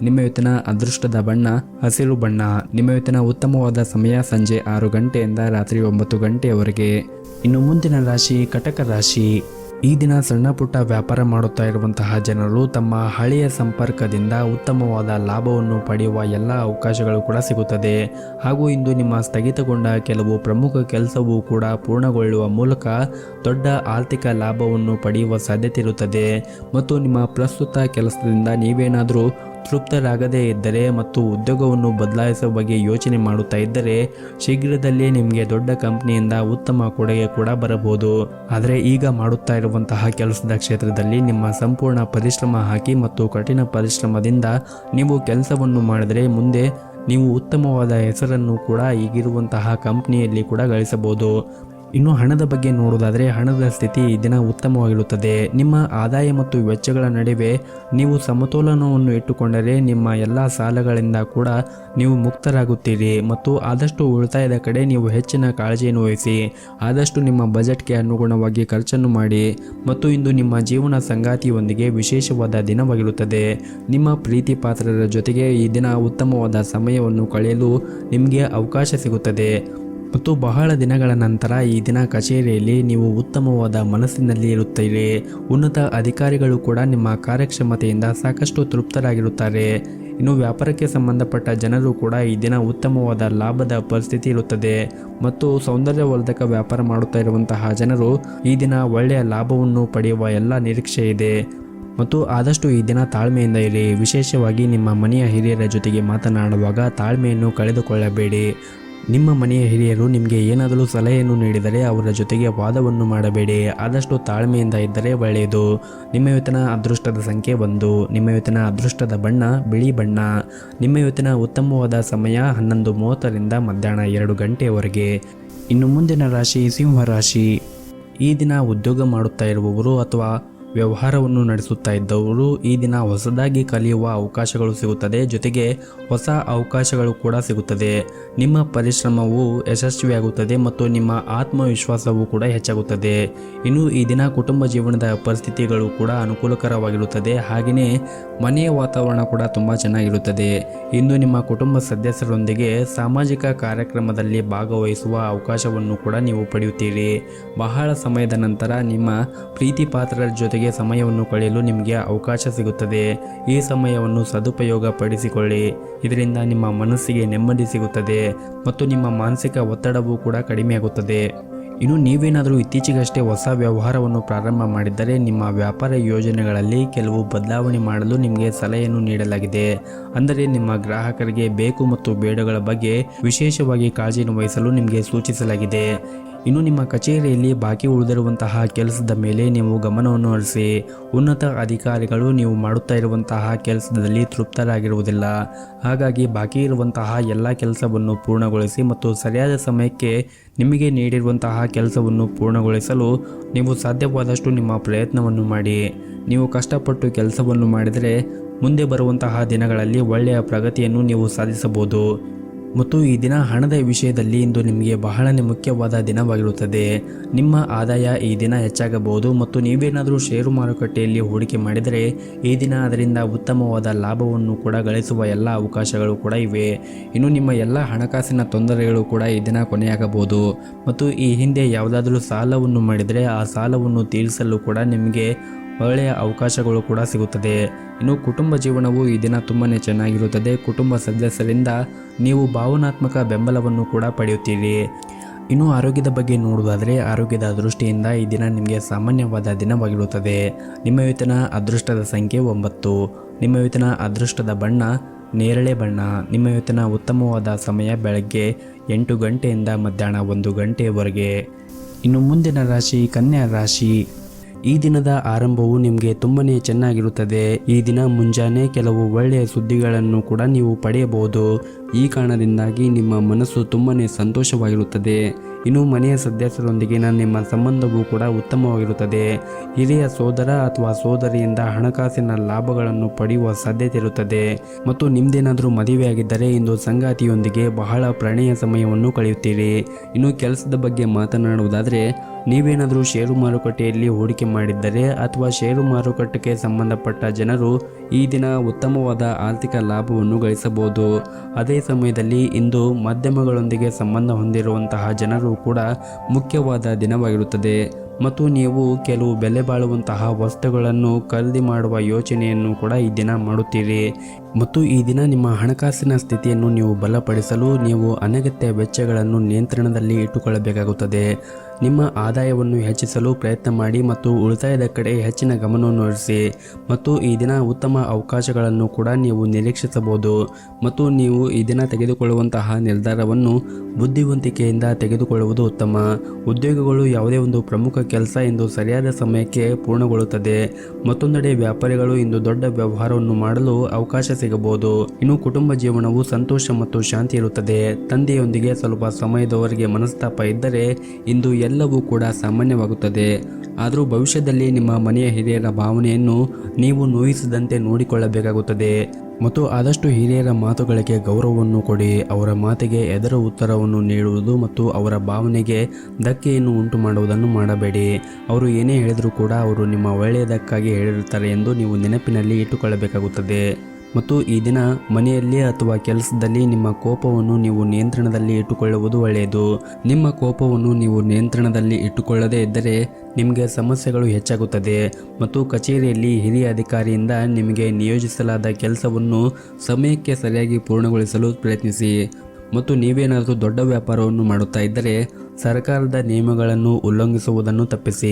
ನಿಮ್ಮ ಇವತ್ತಿನ ಅದೃಷ್ಟದ ಬಣ್ಣ ಹಸಿರು ಬಣ್ಣ. ನಿಮ್ಮ ಇವತ್ತಿನ ಉತ್ತಮವಾದ ಸಮಯ ಸಂಜೆ 6 ಗಂಟೆಯಿಂದ ರಾತ್ರಿ 9 ಗಂಟೆಯವರೆಗೆ. ಇನ್ನು ಮುಂದಿನ ರಾಶಿ ಕಟಕ ರಾಶಿ. ಈ ದಿನ ಸಣ್ಣ ಪುಟ್ಟ ವ್ಯಾಪಾರ ಮಾಡುತ್ತಾ ಇರುವಂತಹ ಜನರು ತಮ್ಮ ಹಳೆಯ ಸಂಪರ್ಕದಿಂದ ಉತ್ತಮವಾದ ಲಾಭವನ್ನು ಪಡೆಯುವ ಎಲ್ಲ ಅವಕಾಶಗಳು ಕೂಡ ಸಿಗುತ್ತದೆ. ಹಾಗೂ ಇಂದು ನಿಮ್ಮ ಸ್ಥಗಿತಗೊಂಡ ಕೆಲವು ಪ್ರಮುಖ ಕೆಲಸವೂ ಕೂಡ ಪೂರ್ಣಗೊಳ್ಳುವ ಮೂಲಕ ದೊಡ್ಡ ಆರ್ಥಿಕ ಲಾಭವನ್ನು ಪಡೆಯುವ ಸಾಧ್ಯತೆ ಇರುತ್ತದೆ. ಮತ್ತು ನಿಮ್ಮ ಪ್ರಸ್ತುತ ಕೆಲಸದಿಂದ ನೀವೇನಾದರೂ ತೃಪ್ತರಾಗದೇ ಇದ್ದರೆ ಮತ್ತು ಉದ್ಯೋಗವನ್ನು ಬದಲಾಯಿಸುವ ಬಗ್ಗೆ ಯೋಚನೆ ಮಾಡುತ್ತಾ ಇದ್ದರೆ ಶೀಘ್ರದಲ್ಲೇ ನಿಮಗೆ ದೊಡ್ಡ ಕಂಪನಿಯಿಂದ ಉತ್ತಮ ಕೊಡುಗೆ ಕೂಡ ಬರಬಹುದು. ಆದರೆ ಈಗ ಮಾಡುತ್ತಾ ಇರುವಂತಹ ಕೆಲಸದ ಕ್ಷೇತ್ರದಲ್ಲಿ ನಿಮ್ಮ ಸಂಪೂರ್ಣ ಪರಿಶ್ರಮ ಹಾಕಿ ಮತ್ತು ಕಠಿಣ ಪರಿಶ್ರಮದಿಂದ ನೀವು ಕೆಲಸವನ್ನು ಮಾಡಿದರೆ ಮುಂದೆ ನೀವು ಉತ್ತಮವಾದ ಹೆಸರನ್ನು ಕೂಡ ಈಗಿರುವಂತಹ ಕಂಪನಿಯಲ್ಲಿ ಕೂಡ ಗಳಿಸಬಹುದು. ಇನ್ನು ಹಣದ ಬಗ್ಗೆ ನೋಡುವುದಾದರೆ ಹಣದ ಸ್ಥಿತಿ ಈ ದಿನ ಉತ್ತಮವಾಗಿರುತ್ತದೆ. ನಿಮ್ಮ ಆದಾಯ ಮತ್ತು ವೆಚ್ಚಗಳ ನಡುವೆ ನೀವು ಸಮತೋಲನವನ್ನು ಇಟ್ಟುಕೊಂಡರೆ ನಿಮ್ಮ ಎಲ್ಲ ಸಾಲಗಳಿಂದ ಕೂಡ ನೀವು ಮುಕ್ತರಾಗುತ್ತೀರಿ ಮತ್ತು ಆದಷ್ಟು ಉಳಿತಾಯದ ಕಡೆ ನೀವು ಹೆಚ್ಚಿನ ಕಾಳಜಿಯನ್ನು ವಹಿಸಿ. ಆದಷ್ಟು ನಿಮ್ಮ ಬಜೆಟ್ಗೆ ಅನುಗುಣವಾಗಿ ಖರ್ಚನ್ನು ಮಾಡಿ. ಮತ್ತು ಇಂದು ನಿಮ್ಮ ಜೀವನ ಸಂಗಾತಿಯೊಂದಿಗೆ ವಿಶೇಷವಾದ ದಿನವಾಗಿರುತ್ತದೆ. ನಿಮ್ಮ ಪ್ರೀತಿ ಪಾತ್ರರ ಜೊತೆಗೆ ಈ ದಿನ ಉತ್ತಮವಾದ ಸಮಯವನ್ನು ಕಳೆಯಲು ನಿಮಗೆ ಅವಕಾಶ ಸಿಗುತ್ತದೆ. ಮತ್ತು ಬಹಳ ದಿನಗಳ ನಂತರ ಈ ದಿನ ಕಚೇರಿಯಲ್ಲಿ ನೀವು ಉತ್ತಮವಾದ ಮನಸ್ಸಿನಲ್ಲಿ ಇರುತ್ತೀರಿ. ಉನ್ನತ ಅಧಿಕಾರಿಗಳು ಕೂಡ ನಿಮ್ಮ ಕಾರ್ಯಕ್ಷಮತೆಯಿಂದ ಸಾಕಷ್ಟು ತೃಪ್ತರಾಗಿರುತ್ತಾರೆ. ಇನ್ನು ವ್ಯಾಪಾರಕ್ಕೆ ಸಂಬಂಧಪಟ್ಟ ಜನರು ಕೂಡ ಈ ದಿನ ಉತ್ತಮವಾದ ಲಾಭದ ಪರಿಸ್ಥಿತಿ ಇರುತ್ತದೆ. ಮತ್ತು ಸೌಂದರ್ಯವರ್ಧಕ ವ್ಯಾಪಾರ ಮಾಡುತ್ತಾ ಇರುವಂತಹ ಜನರು ಈ ದಿನ ಒಳ್ಳೆಯ ಲಾಭವನ್ನು ಪಡೆಯುವ ಎಲ್ಲ ನಿರೀಕ್ಷೆ ಇದೆ. ಮತ್ತು ಆದಷ್ಟು ಈ ದಿನ ತಾಳ್ಮೆಯಿಂದ ಇರಿ. ವಿಶೇಷವಾಗಿ ನಿಮ್ಮ ಮನೆಯ ಹಿರಿಯರ ಜೊತೆಗೆ ಮಾತನಾಡುವಾಗ ತಾಳ್ಮೆಯನ್ನು ಕಳೆದುಕೊಳ್ಳಬೇಡಿ. ನಿಮ್ಮ ಮನೆಯ ಹಿರಿಯರು ನಿಮಗೆ ಏನಾದರೂ ಸಲಹೆಯನ್ನು ನೀಡಿದರೆ ಅವರ ಜೊತೆಗೆ ವಾದವನ್ನು ಮಾಡಬೇಡಿ. ಆದಷ್ಟು ತಾಳ್ಮೆಯಿಂದ ಇದ್ದರೆ ಒಳ್ಳೆಯದು. ನಿಮ್ಮ ಇವತ್ತಿನ ಅದೃಷ್ಟದ ಸಂಖ್ಯೆ 1. ನಿಮ್ಮ ಇವತ್ತಿನ ಅದೃಷ್ಟದ ಬಣ್ಣ ಬಿಳಿ ಬಣ್ಣ. ನಿಮ್ಮ ಇವತ್ತಿನ ಉತ್ತಮವಾದ ಸಮಯ 11:30ರಿಂದ ಮಧ್ಯಾಹ್ನ 2 ಗಂಟೆಯವರೆಗೆ. ಇನ್ನು ಮುಂದಿನ ರಾಶಿ ಸಿಂಹ ರಾಶಿ. ಈ ದಿನ ಉದ್ಯೋಗ ಮಾಡುತ್ತಾ ಇರುವವರು ಅಥವಾ ವ್ಯವಹಾರವನ್ನು ನಡೆಸುತ್ತಾ ಇದ್ದವರು ಈ ದಿನ ಹೊಸದಾಗಿ ಕಲಿಯುವ ಅವಕಾಶಗಳು ಸಿಗುತ್ತದೆ. ಜೊತೆಗೆ ಹೊಸ ಅವಕಾಶಗಳು ಕೂಡ ಸಿಗುತ್ತದೆ. ನಿಮ್ಮ ಪರಿಶ್ರಮವು ಯಶಸ್ವಿಯಾಗುತ್ತದೆ ಮತ್ತು ನಿಮ್ಮ ಆತ್ಮವಿಶ್ವಾಸವೂ ಕೂಡ ಹೆಚ್ಚಾಗುತ್ತದೆ. ಇನ್ನು ಈ ದಿನ ಕುಟುಂಬ ಜೀವನದ ಪರಿಸ್ಥಿತಿಗಳು ಕೂಡ ಅನುಕೂಲಕರವಾಗಿರುತ್ತದೆ. ಹಾಗೆಯೇ ಮನೆಯ ವಾತಾವರಣ ಕೂಡ ತುಂಬ ಚೆನ್ನಾಗಿರುತ್ತದೆ. ಇಂದು ನಿಮ್ಮ ಕುಟುಂಬ ಸದಸ್ಯರೊಂದಿಗೆ ಸಾಮಾಜಿಕ ಕಾರ್ಯಕ್ರಮದಲ್ಲಿ ಭಾಗವಹಿಸುವ ಅವಕಾಶವನ್ನು ಕೂಡ ನೀವು ಪಡೆಯುತ್ತೀರಿ. ಬಹಳ ಸಮಯದ ನಂತರ ನಿಮ್ಮ ಪ್ರೀತಿ ಪಾತ್ರರ ಜೊತೆಗೆ ಸಮಯವನ್ನು ಕಳೆಯಲು ನಿಮಗೆ ಅವಕಾಶ ಸಿಗುತ್ತದೆ. ಈ ಸಮಯವನ್ನು ಸದುಪಯೋಗ ಪಡಿಸಿಕೊಳ್ಳಿ. ಇದರಿಂದ ನಿಮ್ಮ ಮನಸ್ಸಿಗೆ ನೆಮ್ಮದಿ ಸಿಗುತ್ತದೆ ಮತ್ತು ನಿಮ್ಮ ಮಾನಸಿಕ ಒತ್ತಡವೂ ಕೂಡ ಕಡಿಮೆಯಾಗುತ್ತದೆ. ಇನ್ನು ನೀವೇನಾದರೂ ಇತ್ತೀಚೆಗಷ್ಟೇ ಹೊಸ ವ್ಯವಹಾರವನ್ನು ಪ್ರಾರಂಭ ಮಾಡಿದ್ದರೆ ನಿಮ್ಮ ವ್ಯಾಪಾರ ಯೋಜನೆಗಳಲ್ಲಿ ಕೆಲವು ಬದಲಾವಣೆ ಮಾಡಲು ನಿಮಗೆ ಸಲಹೆಯನ್ನು ನೀಡಲಾಗಿದೆ. ಅಂದರೆ ನಿಮ್ಮ ಗ್ರಾಹಕರಿಗೆ ಬೇಕು ಮತ್ತು ಬೇಡಗಳ ಬಗ್ಗೆ ವಿಶೇಷವಾಗಿ ಕಾಳಜಿಯನ್ನು ವಹಿಸಲು ನಿಮಗೆ ಸೂಚಿಸಲಾಗಿದೆ. ಇನ್ನು ನಿಮ್ಮ ಕಚೇರಿಯಲ್ಲಿ ಬಾಕಿ ಉಳಿದಿರುವಂತಹ ಕೆಲಸದ ಮೇಲೆ ನೀವು ಗಮನವನ್ನು ಹರಿಸಿ. ಉನ್ನತ ಅಧಿಕಾರಿಗಳು ನೀವು ಮಾಡುತ್ತಾ ಇರುವಂತಹ ಕೆಲಸದಲ್ಲಿ ತೃಪ್ತರಾಗಿರುವುದಿಲ್ಲ. ಹಾಗಾಗಿ ಬಾಕಿ ಇರುವಂತಹ ಎಲ್ಲ ಕೆಲಸವನ್ನು ಪೂರ್ಣಗೊಳಿಸಿ ಮತ್ತು ಸರಿಯಾದ ಸಮಯಕ್ಕೆ ನಿಮಗೆ ನೀಡಿರುವಂತಹ ಕೆಲಸವನ್ನು ಪೂರ್ಣಗೊಳಿಸಲು ನೀವು ಸಾಧ್ಯವಾದಷ್ಟು ನಿಮ್ಮ ಪ್ರಯತ್ನವನ್ನು ಮಾಡಿ. ನೀವು ಕಷ್ಟಪಟ್ಟು ಕೆಲಸವನ್ನು ಮಾಡಿದರೆ ಮುಂದೆ ಬರುವಂತಹ ದಿನಗಳಲ್ಲಿ ಒಳ್ಳೆಯ ಪ್ರಗತಿಯನ್ನು ನೀವು ಸಾಧಿಸಬಹುದು. ಮತ್ತು ಈ ದಿನ ಹಣದ ವಿಷಯದಲ್ಲಿ ಇಂದು ನಿಮಗೆ ಬಹಳನೇ ಮುಖ್ಯವಾದ ದಿನವಾಗಿರುತ್ತದೆ. ನಿಮ್ಮ ಆದಾಯ ಈ ದಿನ ಹೆಚ್ಚಾಗಬಹುದು ಮತ್ತು ನೀವೇನಾದರೂ ಷೇರು ಮಾರುಕಟ್ಟೆಯಲ್ಲಿ ಹೂಡಿಕೆ ಮಾಡಿದರೆ ಈ ದಿನ ಅದರಿಂದ ಉತ್ತಮವಾದ ಲಾಭವನ್ನು ಕೂಡ ಗಳಿಸುವ ಎಲ್ಲ ಅವಕಾಶಗಳು ಕೂಡ ಇವೆ. ಇನ್ನು ನಿಮ್ಮ ಎಲ್ಲ ಹಣಕಾಸಿನ ತೊಂದರೆಗಳು ಕೂಡ ಈ ದಿನ ಕೊನೆಯಾಗಬಹುದು. ಮತ್ತು ಈ ಹಿಂದೆ ಯಾವುದಾದರೂ ಸಾಲವನ್ನು ಮಾಡಿದರೆ ಆ ಸಾಲವನ್ನು ತೀರಿಸಲು ಕೂಡ ನಿಮಗೆ ಒಳ್ಳೆಯ ಅವಕಾಶಗಳು ಕೂಡ ಸಿಗುತ್ತದೆ. ಇನ್ನು ಕುಟುಂಬ ಜೀವನವು ಈ ದಿನ ತುಂಬಾ ಚೆನ್ನಾಗಿರುತ್ತದೆ. ಕುಟುಂಬ ಸದಸ್ಯರಿಂದ ನೀವು ಭಾವನಾತ್ಮಕ ಬೆಂಬಲವನ್ನು ಕೂಡ ಪಡೆಯುತ್ತೀರಿ. ಇನ್ನು ಆರೋಗ್ಯದ ಬಗ್ಗೆ ನೋಡುವುದಾದರೆ ಆರೋಗ್ಯದ ದೃಷ್ಟಿಯಿಂದ ಈ ದಿನ ನಿಮಗೆ ಸಾಮಾನ್ಯವಾದ ದಿನವಾಗಿರುತ್ತದೆ. ನಿಮ್ಮ ಇವತ್ತಿನ ಅದೃಷ್ಟದ ಸಂಖ್ಯೆ 9. ನಿಮ್ಮ ಇವತ್ತಿನ ಅದೃಷ್ಟದ ಬಣ್ಣ ನೇರಳೆ ಬಣ್ಣ. ನಿಮ್ಮ ಇವತ್ತಿನ ಉತ್ತಮವಾದ ಸಮಯ ಬೆಳಗ್ಗೆ 8 ಗಂಟೆಯಿಂದ ಮಧ್ಯಾಹ್ನ 1 ಗಂಟೆಯವರೆಗೆ. ಇನ್ನು ಮುಂದಿನ ರಾಶಿ ಕನ್ಯಾ ರಾಶಿ. ಈ ದಿನದ ಆರಂಭವು ನಿಮಗೆ ತುಂಬನೇ ಚೆನ್ನಾಗಿರುತ್ತದೆ. ಈ ದಿನ ಮುಂಜಾನೆ ಕೆಲವು ಒಳ್ಳೆಯ ಸುದ್ದಿಗಳನ್ನು ಕೂಡ ನೀವು ಪಡೆಯಬಹುದು. ಈ ಕಾರಣದಿಂದಾಗಿ ನಿಮ್ಮ ಮನಸ್ಸು ತುಂಬನೇ ಸಂತೋಷವಾಗಿರುತ್ತದೆ. ಇನ್ನು ಮನೆಯ ಸದಸ್ಯರೊಂದಿಗಿನ ನಿಮ್ಮ ಸಂಬಂಧವೂ ಕೂಡ ಉತ್ತಮವಾಗಿರುತ್ತದೆ. ಹಿರಿಯ ಸೋದರ ಅಥವಾ ಸೋದರಿಯಿಂದ ಹಣಕಾಸಿನ ಲಾಭಗಳನ್ನು ಪಡೆಯುವ ಸಾಧ್ಯತೆ ಇರುತ್ತದೆ. ಮತ್ತು ನಿಮ್ದೇನಾದರೂ ಮದುವೆಯಾಗಿದ್ದರೆ ಇಂದು ಸಂಗಾತಿಯೊಂದಿಗೆ ಬಹಳ ಪ್ರಣಯ ಸಮಯವನ್ನು ಕಳೆಯುತ್ತೀರಿ. ಇನ್ನು ಕೆಲಸದ ಬಗ್ಗೆ ಮಾತನಾಡುವುದಾದರೆ, ನೀವೇನಾದರೂ ಷೇರು ಮಾರುಕಟ್ಟೆಯಲ್ಲಿ ಹೂಡಿಕೆ ಮಾಡಿದ್ದರೆ ಅಥವಾ ಷೇರು ಮಾರುಕಟ್ಟೆಗೆ ಸಂಬಂಧಪಟ್ಟ ಜನರು ಈ ದಿನ ಉತ್ತಮವಾದ ಆರ್ಥಿಕ ಲಾಭವನ್ನು ಗಳಿಸಬಹುದು. ಅದೇ ಸಮಯದಲ್ಲಿ ಇಂದು ಮಾಧ್ಯಮಗಳೊಂದಿಗೆ ಸಂಬಂಧ ಹೊಂದಿರುವಂತಹ ಜನರು ಕೂಡ ಮುಖ್ಯವಾದ ದಿನವಾಗಿರುತ್ತದೆ. ಮತ್ತು ನೀವು ಕೆಲವು ಬೆಲೆ ಬಾಳುವಂತಹ ವಸ್ತುಗಳನ್ನು ಖರೀದಿ ಮಾಡುವ ಯೋಚನೆಯನ್ನು ಕೂಡ ಈ ದಿನ ಮಾಡುತ್ತೀರಿ. ಮತ್ತು ಈ ದಿನ ನಿಮ್ಮ ಹಣಕಾಸಿನ ಸ್ಥಿತಿಯನ್ನು ನೀವು ಬಲಪಡಿಸಲು ನೀವು ಅನಗತ್ಯ ವೆಚ್ಚಗಳನ್ನು ನಿಯಂತ್ರಣದಲ್ಲಿ ಇಟ್ಟುಕೊಳ್ಳಬೇಕಾಗುತ್ತದೆ. ನಿಮ್ಮ ಆದಾಯವನ್ನು ಹೆಚ್ಚಿಸಲು ಪ್ರಯತ್ನ ಮಾಡಿ ಮತ್ತು ಉಳಿತಾಯದ ಕಡೆ ಹೆಚ್ಚಿನ ಗಮನವನ್ನು ಹರಿಸಿ. ಮತ್ತು ಈ ದಿನ ಉತ್ತಮ ಅವಕಾಶಗಳನ್ನು ಕೂಡ ನೀವು ನಿರೀಕ್ಷಿಸಬಹುದು. ಮತ್ತು ನೀವು ಈ ದಿನ ತೆಗೆದುಕೊಳ್ಳುವಂತಹ ನಿರ್ಧಾರವನ್ನು ಬುದ್ಧಿವಂತಿಕೆಯಿಂದ ತೆಗೆದುಕೊಳ್ಳುವುದು ಉತ್ತಮ. ಉದ್ಯೋಗಗಳು ಯಾವುದೇ ಒಂದು ಪ್ರಮುಖ ಕೆಲಸ ಇಂದು ಸರಿಯಾದ ಸಮಯಕ್ಕೆ ಪೂರ್ಣಗೊಳ್ಳುತ್ತದೆ. ಮತ್ತೊಂದೆಡೆ ವ್ಯಾಪಾರಿಗಳು ಇಂದು ದೊಡ್ಡ ವ್ಯವಹಾರವನ್ನು ಮಾಡಲು ಅವಕಾಶ ಸಿಗಬಹುದು. ಇನ್ನು ಕುಟುಂಬ ಜೀವನವು ಸಂತೋಷ ಮತ್ತು ಶಾಂತಿ ಇರುತ್ತದೆ. ತಂದೆಯೊಂದಿಗೆ ಸ್ವಲ್ಪ ಸಮಯದವರೆಗೆ ಮನಸ್ತಾಪ ಇದ್ದರೆ ಇಂದು ಎಲ್ಲವೂ ಕೂಡ ಸಾಮಾನ್ಯವಾಗುತ್ತದೆ. ಆದರೂ ಭವಿಷ್ಯದಲ್ಲಿ ನಿಮ್ಮ ಮನೆಯ ಹಿರಿಯರ ಭಾವನೆಯನ್ನು ನೀವು ನೋಯಿಸದಂತೆ ನೋಡಿಕೊಳ್ಳಬೇಕಾಗುತ್ತದೆ. ಮತ್ತು ಆದಷ್ಟು ಹಿರಿಯರ ಮಾತುಗಳಿಗೆ ಗೌರವವನ್ನು ಕೊಡಿ. ಅವರ ಮಾತಿಗೆ ಎದುರು ಉತ್ತರವನ್ನು ನೀಡುವುದು ಮತ್ತು ಅವರ ಭಾವನೆಗೆ ಧಕ್ಕೆಯನ್ನು ಉಂಟು ಮಾಡುವುದನ್ನು ಮಾಡಬೇಡಿ. ಅವರು ಏನೇ ಹೇಳಿದರೂ ಕೂಡ ಅವರು ನಿಮ್ಮ ಒಳ್ಳೆಯದಕ್ಕಾಗಿ ಹೇಳಿರುತ್ತಾರೆ ಎಂದು ನೀವು ನೆನಪಿನಲ್ಲಿ ಇಟ್ಟುಕೊಳ್ಳಬೇಕಾಗುತ್ತದೆ. ಮತ್ತು ಈ ದಿನ ಮನೆಯಲ್ಲಿ ಅಥವಾ ಕೆಲಸದಲ್ಲಿ ನಿಮ್ಮ ಕೋಪವನ್ನು ನೀವು ನಿಯಂತ್ರಣದಲ್ಲಿ ಇಟ್ಟುಕೊಳ್ಳುವುದು ಒಳ್ಳೆಯದು. ನಿಮ್ಮ ಕೋಪವನ್ನು ನೀವು ನಿಯಂತ್ರಣದಲ್ಲಿ ಇಟ್ಟುಕೊಳ್ಳದೇ ಇದ್ದರೆ ನಿಮಗೆ ಸಮಸ್ಯೆಗಳು ಹೆಚ್ಚಾಗುತ್ತದೆ. ಮತ್ತು ಕಚೇರಿಯಲ್ಲಿ ಹಿರಿಯ ಅಧಿಕಾರಿಯಿಂದ ನಿಮಗೆ ನಿಯೋಜಿಸಲಾದ ಕೆಲಸವನ್ನು ಸಮಯಕ್ಕೆ ಸರಿಯಾಗಿ ಪೂರ್ಣಗೊಳಿಸಲು ಪ್ರಯತ್ನಿಸಿ. ಮತ್ತು ನೀವೇನಾದರೂ ದೊಡ್ಡ ವ್ಯಾಪಾರವನ್ನು ಮಾಡುತ್ತಾ ಇದ್ದರೆ ಸರ್ಕಾರದ ನಿಯಮಗಳನ್ನು ಉಲ್ಲಂಘಿಸುವುದನ್ನು ತಪ್ಪಿಸಿ.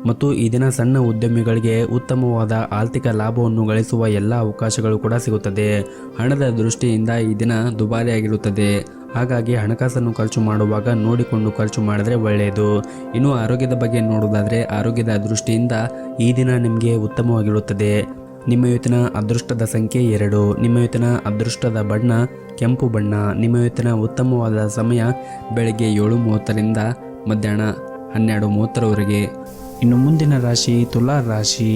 ಮತ್ತು ಈ ದಿನ ಸಣ್ಣ ಉದ್ಯಮಿಗಳಿಗೆ ಉತ್ತಮವಾದ ಆರ್ಥಿಕ ಲಾಭವನ್ನು ಗಳಿಸುವ ಎಲ್ಲ ಅವಕಾಶಗಳು ಕೂಡ ಸಿಗುತ್ತದೆ. ಹಣದ ದೃಷ್ಟಿಯಿಂದ ಈ ದಿನ ದುಬಾರಿಯಾಗಿರುತ್ತದೆ. ಹಾಗಾಗಿ ಹಣಕಾಸನ್ನು ಖರ್ಚು ಮಾಡುವಾಗ ನೋಡಿಕೊಂಡು ಖರ್ಚು ಮಾಡಿದರೆ ಒಳ್ಳೆಯದು. ಇನ್ನು ಆರೋಗ್ಯದ ಬಗ್ಗೆ ನೋಡುವುದಾದರೆ ಆರೋಗ್ಯದ ದೃಷ್ಟಿಯಿಂದ ಈ ದಿನ ನಿಮಗೆ ಉತ್ತಮವಾಗಿರುತ್ತದೆ. ನಿಮ್ಮ ಇವತ್ತಿನ ಅದೃಷ್ಟದ ಸಂಖ್ಯೆ 2. ನಿಮ್ಮ ಇವತ್ತಿನ ಅದೃಷ್ಟದ ಬಣ್ಣ ಕೆಂಪು ಬಣ್ಣ. ನಿಮ್ಮ ಇವತ್ತಿನ ಉತ್ತಮವಾದ ಸಮಯ ಬೆಳಗ್ಗೆ 7:30ರಿಂದ ಮಧ್ಯಾಹ್ನ 12:30ರವರೆಗೆ. ಇನ್ನು ಮುಂದಿನ ರಾಶಿ ತುಲಾ ರಾಶಿ.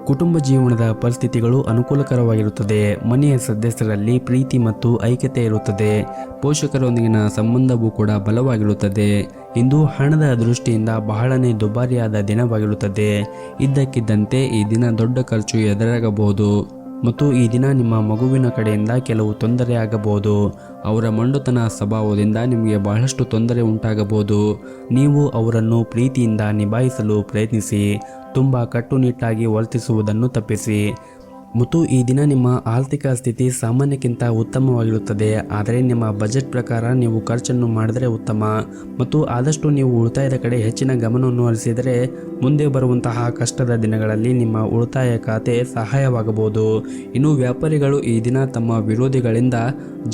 ಕುಟುಂಬ ಜೀವನದ ಪರಿಸ್ಥಿತಿಗಳು ಅನುಕೂಲಕರವಾಗಿರುತ್ತದೆ. ಮನೆಯ ಸದಸ್ಯರಲ್ಲಿ ಪ್ರೀತಿ ಮತ್ತು ಐಕ್ಯತೆ ಇರುತ್ತದೆ. ಪೋಷಕರೊಂದಿಗಿನ ಸಂಬಂಧವೂ ಕೂಡ ಬಲವಾಗಿರುತ್ತದೆ. ಇಂದು ಹಣದ ದೃಷ್ಟಿಯಿಂದ ಬಹಳನೇ ದುಬಾರಿಯಾದ ದಿನವಾಗಿರುತ್ತದೆ. ಇದ್ದಕ್ಕಿದ್ದಂತೆ ಈ ದಿನ ದೊಡ್ಡ ಖರ್ಚು ಎದುರಾಗಬಹುದು. ಮತ್ತು ಈ ದಿನ ನಿಮ್ಮ ಮಗುವಿನ ಕಡೆಯಿಂದ ಕೆಲವು ತೊಂದರೆ ಆಗಬಹುದು. ಅವರ ಮಂಡುತನ ಸ್ವಭಾವದಿಂದ ನಿಮಗೆ ಬಹಳಷ್ಟು ತೊಂದರೆ ಉಂಟಾಗಬಹುದು. ನೀವು ಅವರನ್ನು ಪ್ರೀತಿಯಿಂದ ನಿಭಾಯಿಸಲು ಪ್ರಯತ್ನಿಸಿ. ತುಂಬ ಕಟ್ಟುನಿಟ್ಟಾಗಿ ವರ್ತಿಸುವುದನ್ನು ತಪ್ಪಿಸಿ. ಮತ್ತು ಈ ದಿನ ನಿಮ್ಮ ಆರ್ಥಿಕ ಸ್ಥಿತಿ ಸಾಮಾನ್ಯಕ್ಕಿಂತ ಉತ್ತಮವಾಗಿರುತ್ತದೆ. ಆದರೆ ನಿಮ್ಮ ಬಜೆಟ್ ಪ್ರಕಾರ ನೀವು ಖರ್ಚನ್ನು ಮಾಡಿದರೆ ಉತ್ತಮ. ಮತ್ತು ಆದಷ್ಟು ನೀವು ಉಳಿತಾಯದ ಕಡೆ ಹೆಚ್ಚಿನ ಗಮನವನ್ನು ಹರಿಸಿದರೆ ಮುಂದೆ ಬರುವಂತಹ ಕಷ್ಟದ ದಿನಗಳಲ್ಲಿ ನಿಮ್ಮ ಉಳಿತಾಯ ಖಾತೆ ಸಹಾಯವಾಗಬಹುದು. ಇನ್ನು ವ್ಯಾಪಾರಿಗಳು ಈ ದಿನ ತಮ್ಮ ವಿರೋಧಿಗಳಿಂದ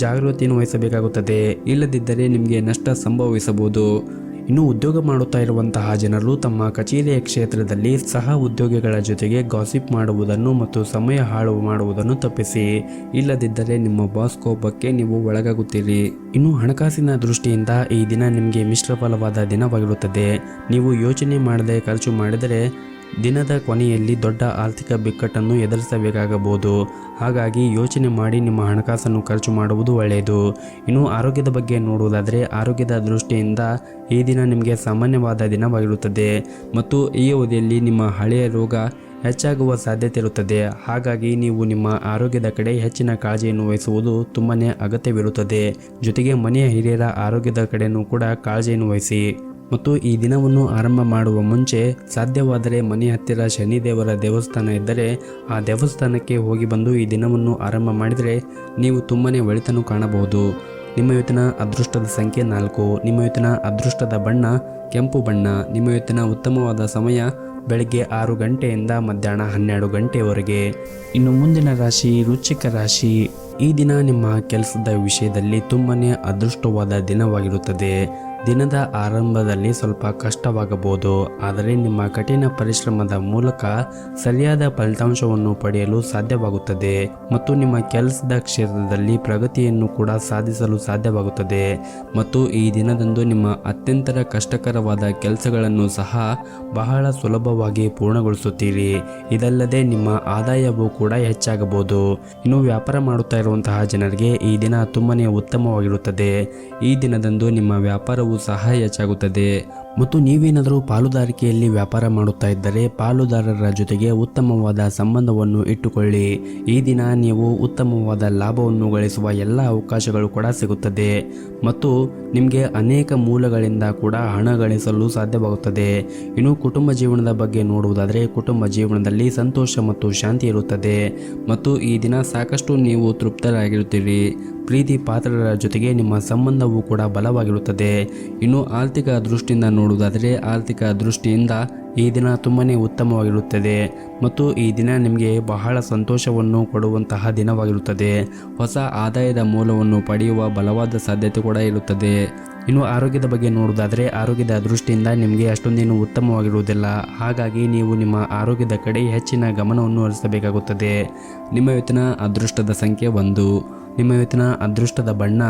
ಜಾಗೃತಿಯನ್ನು ವಹಿಸಬೇಕಾಗುತ್ತದೆ. ಇಲ್ಲದಿದ್ದರೆ ನಿಮಗೆ ನಷ್ಟ ಸಂಭವಿಸಬಹುದು. ಇನ್ನು ಉದ್ಯೋಗ ಮಾಡುತ್ತಾ ಇರುವಂತಹ ಜನರು ತಮ್ಮ ಕಚೇರಿಯ ಕ್ಷೇತ್ರದಲ್ಲಿ ಸಹ ಉದ್ಯೋಗಿಗಳ ಜೊತೆಗೆ ಗಾಸಿಪ್ ಮಾಡುವುದನ್ನು ಮತ್ತು ಸಮಯ ಹಾಳು ಮಾಡುವುದನ್ನು ತಪ್ಪಿಸಿ. ಇಲ್ಲದಿದ್ದರೆ ನಿಮ್ಮ ಬಾಸ್ ಕೋಪಕ್ಕೆ ನೀವು ಒಳಗಾಗುತ್ತೀರಿ. ಇನ್ನು ಹಣಕಾಸಿನ ದೃಷ್ಟಿಯಿಂದ ಈ ದಿನ ನಿಮಗೆ ಮಿಶ್ರಫಲವಾದ ದಿನವಾಗಿರುತ್ತದೆ. ನೀವು ಯೋಚನೆ ಮಾಡದೆ ಖರ್ಚು ಮಾಡಿದರೆ ದಿನದ ಕೊನೆಯಲ್ಲಿ ದೊಡ್ಡ ಆರ್ಥಿಕ ಬಿಕ್ಕಟ್ಟನ್ನು ಎದುರಿಸಬೇಕಾಗಬಹುದು. ಹಾಗಾಗಿ ಯೋಚನೆ ಮಾಡಿ ನಿಮ್ಮ ಹಣಕಾಸನ್ನು ಖರ್ಚು ಮಾಡುವುದು ಒಳ್ಳೆಯದು. ಇನ್ನು ಆರೋಗ್ಯದ ಬಗ್ಗೆ ನೋಡುವುದಾದರೆ ಆರೋಗ್ಯದ ದೃಷ್ಟಿಯಿಂದ ಈ ದಿನ ನಿಮಗೆ ಸಾಮಾನ್ಯವಾದ ದಿನವಾಗಿರುತ್ತದೆ. ಮತ್ತು ಈ ಅವಧಿಯಲ್ಲಿ ನಿಮ್ಮ ಹಳೆಯ ರೋಗ ಹೆಚ್ಚಾಗುವ ಸಾಧ್ಯತೆ ಇರುತ್ತದೆ. ಹಾಗಾಗಿ ನೀವು ನಿಮ್ಮ ಆರೋಗ್ಯದ ಕಡೆ ಹೆಚ್ಚಿನ ಕಾಳಜಿಯನ್ನು ವಹಿಸುವುದು ತುಂಬನೇ ಅಗತ್ಯವಿರುತ್ತದೆ. ಜೊತೆಗೆ ಮನೆಯ ಹಿರಿಯರ ಆರೋಗ್ಯದ ಕಡೆಯೂ ಕೂಡ ಕಾಳಜಿಯನ್ನು ವಹಿಸಿ. ಮತ್ತು ಈ ದಿನವನ್ನು ಆರಂಭ ಮಾಡುವ ಮುಂಚೆ ಸಾಧ್ಯವಾದರೆ ಮನೆ ಹತ್ತಿರ ಶನಿದೇವರ ದೇವಸ್ಥಾನ ಇದ್ದರೆ ಆ ದೇವಸ್ಥಾನಕ್ಕೆ ಹೋಗಿ ಬಂದು ಈ ದಿನವನ್ನು ಆರಂಭ ಮಾಡಿದರೆ ನೀವು ತುಂಬನೇ ಒಳಿತನ್ನು ಕಾಣಬಹುದು. ನಿಮ್ಮ ಇವತ್ತಿನ ಅದೃಷ್ಟದ ಸಂಖ್ಯೆ 4. ನಿಮ್ಮ ಇವತ್ತಿನ ಅದೃಷ್ಟದ ಬಣ್ಣ ಕೆಂಪು ಬಣ್ಣ. ನಿಮ್ಮ ಇವತ್ತಿನ ಉತ್ತಮವಾದ ಸಮಯ ಬೆಳಗ್ಗೆ 6 ಗಂಟೆಯಿಂದ ಮಧ್ಯಾಹ್ನ 12 ಗಂಟೆಯವರೆಗೆ. ಇನ್ನು ಮುಂದಿನ ರಾಶಿ ವೃಶ್ಚಿಕ ರಾಶಿ. ಈ ದಿನ ನಿಮ್ಮ ಕೆಲಸದ ವಿಷಯದಲ್ಲಿ ತುಂಬಾನೇ ಅದೃಷ್ಟವಾದ ದಿನವಾಗಿರುತ್ತದೆ. ದಿನದ ಆರಂಭದಲ್ಲಿ ಸ್ವಲ್ಪ ಕಷ್ಟವಾಗಬಹುದು, ಆದರೆ ನಿಮ್ಮ ಕಠಿಣ ಪರಿಶ್ರಮದ ಮೂಲಕ ಸರಿಯಾದ ಫಲಿತಾಂಶವನ್ನು ಪಡೆಯಲು ಸಾಧ್ಯವಾಗುತ್ತದೆ ಮತ್ತು ನಿಮ್ಮ ಕೆಲಸದ ಕ್ಷೇತ್ರದಲ್ಲಿ ಪ್ರಗತಿಯನ್ನು ಕೂಡ ಸಾಧಿಸಲು ಸಾಧ್ಯವಾಗುತ್ತದೆ. ಮತ್ತು ಈ ದಿನದಂದು ನಿಮ್ಮ ಅತ್ಯಂತ ಕಷ್ಟಕರವಾದ ಕೆಲಸಗಳನ್ನು ಸಹ ಬಹಳ ಸುಲಭವಾಗಿ ಪೂರ್ಣಗೊಳಿಸುತ್ತೀರಿ. ಇದಲ್ಲದೆ ನಿಮ್ಮ ಆದಾಯವೂ ಕೂಡ ಹೆಚ್ಚಾಗಬಹುದು. ಇನ್ನು ವ್ಯಾಪಾರ ಮಾಡುತ್ತಾ ಇರುವಂತಹ ಜನರಿಗೆ ಈ ದಿನ ತುಂಬಾನೇ ಉತ್ತಮವಾಗಿರುತ್ತದೆ. ಈ ದಿನದಂದು ನಿಮ್ಮ ವ್ಯಾಪಾರವು ಸಹ ಹೆಚ್ಚಾಗುತ್ತದೆ. ಮತ್ತು ನೀವೇನಾದರೂ ಪಾಲುದಾರಿಕೆಯಲ್ಲಿ ವ್ಯಾಪಾರ ಮಾಡುತ್ತಾ ಇದ್ದರೆ ಪಾಲುದಾರರ ಜೊತೆಗೆ ಉತ್ತಮವಾದ ಸಂಬಂಧವನ್ನು ಇಟ್ಟುಕೊಳ್ಳಿ. ಈ ದಿನ ನೀವು ಉತ್ತಮವಾದ ಲಾಭವನ್ನು ಗಳಿಸುವ ಎಲ್ಲ ಅವಕಾಶಗಳು ಕೂಡ ಸಿಗುತ್ತದೆ ಮತ್ತು ನಿಮಗೆ ಅನೇಕ ಮೂಲಗಳಿಂದ ಕೂಡ ಹಣ ಗಳಿಸಲು ಸಾಧ್ಯವಾಗುತ್ತದೆ. ಇನ್ನು ಕುಟುಂಬ ಜೀವನದ ಬಗ್ಗೆ ನೋಡುವುದಾದರೆ ಕುಟುಂಬ ಜೀವನದಲ್ಲಿ ಸಂತೋಷ ಮತ್ತು ಶಾಂತಿ ಇರುತ್ತದೆ ಮತ್ತು ಈ ದಿನ ಸಾಕಷ್ಟು ನೀವು ತೃಪ್ತರಾಗಿರುತ್ತೀರಿ. ಪ್ರೀತಿ ಪಾತ್ರರ ಜೊತೆಗೆ ನಿಮ್ಮ ಸಂಬಂಧವೂ ಕೂಡ ಬಲವಾಗಿರುತ್ತದೆ. ಇನ್ನು ಆರ್ಥಿಕ ದೃಷ್ಟಿಯಿಂದ ನೋಡುವುದಾದರೆ ಆರ್ಥಿಕ ದೃಷ್ಟಿಯಿಂದ ಈ ದಿನ ತುಂಬಾನೇ ಉತ್ತಮವಾಗಿರುತ್ತದೆ ಮತ್ತು ಈ ದಿನ ನಿಮಗೆ ಬಹಳ ಸಂತೋಷವನ್ನು ಕೊಡುವಂತಹ ದಿನವಾಗಿರುತ್ತದೆ. ಹೊಸ ಆದಾಯದ ಮೂಲವನ್ನು ಪಡೆಯುವ ಬಲವಾದ ಸಾಧ್ಯತೆ ಕೂಡ ಇರುತ್ತದೆ. ಇನ್ನು ಆರೋಗ್ಯದ ಬಗ್ಗೆ ನೋಡುವುದಾದರೆ ಆರೋಗ್ಯದ ದೃಷ್ಟಿಯಿಂದ ನಿಮಗೆ ಅಷ್ಟೊಂದೇನು ಉತ್ತಮವಾಗಿರುವುದಿಲ್ಲ. ಹಾಗಾಗಿ ನೀವು ನಿಮ್ಮ ಆರೋಗ್ಯದ ಕಡೆ ಹೆಚ್ಚಿನ ಗಮನವನ್ನು ಹರಿಸಬೇಕಾಗುತ್ತದೆ. ನಿಮ್ಮ ಇವತ್ತಿನ ಅದೃಷ್ಟದ ಸಂಖ್ಯೆ 1. ನಿಮ್ಮ ಇವತ್ತಿನ ಅದೃಷ್ಟದ ಬಣ್ಣ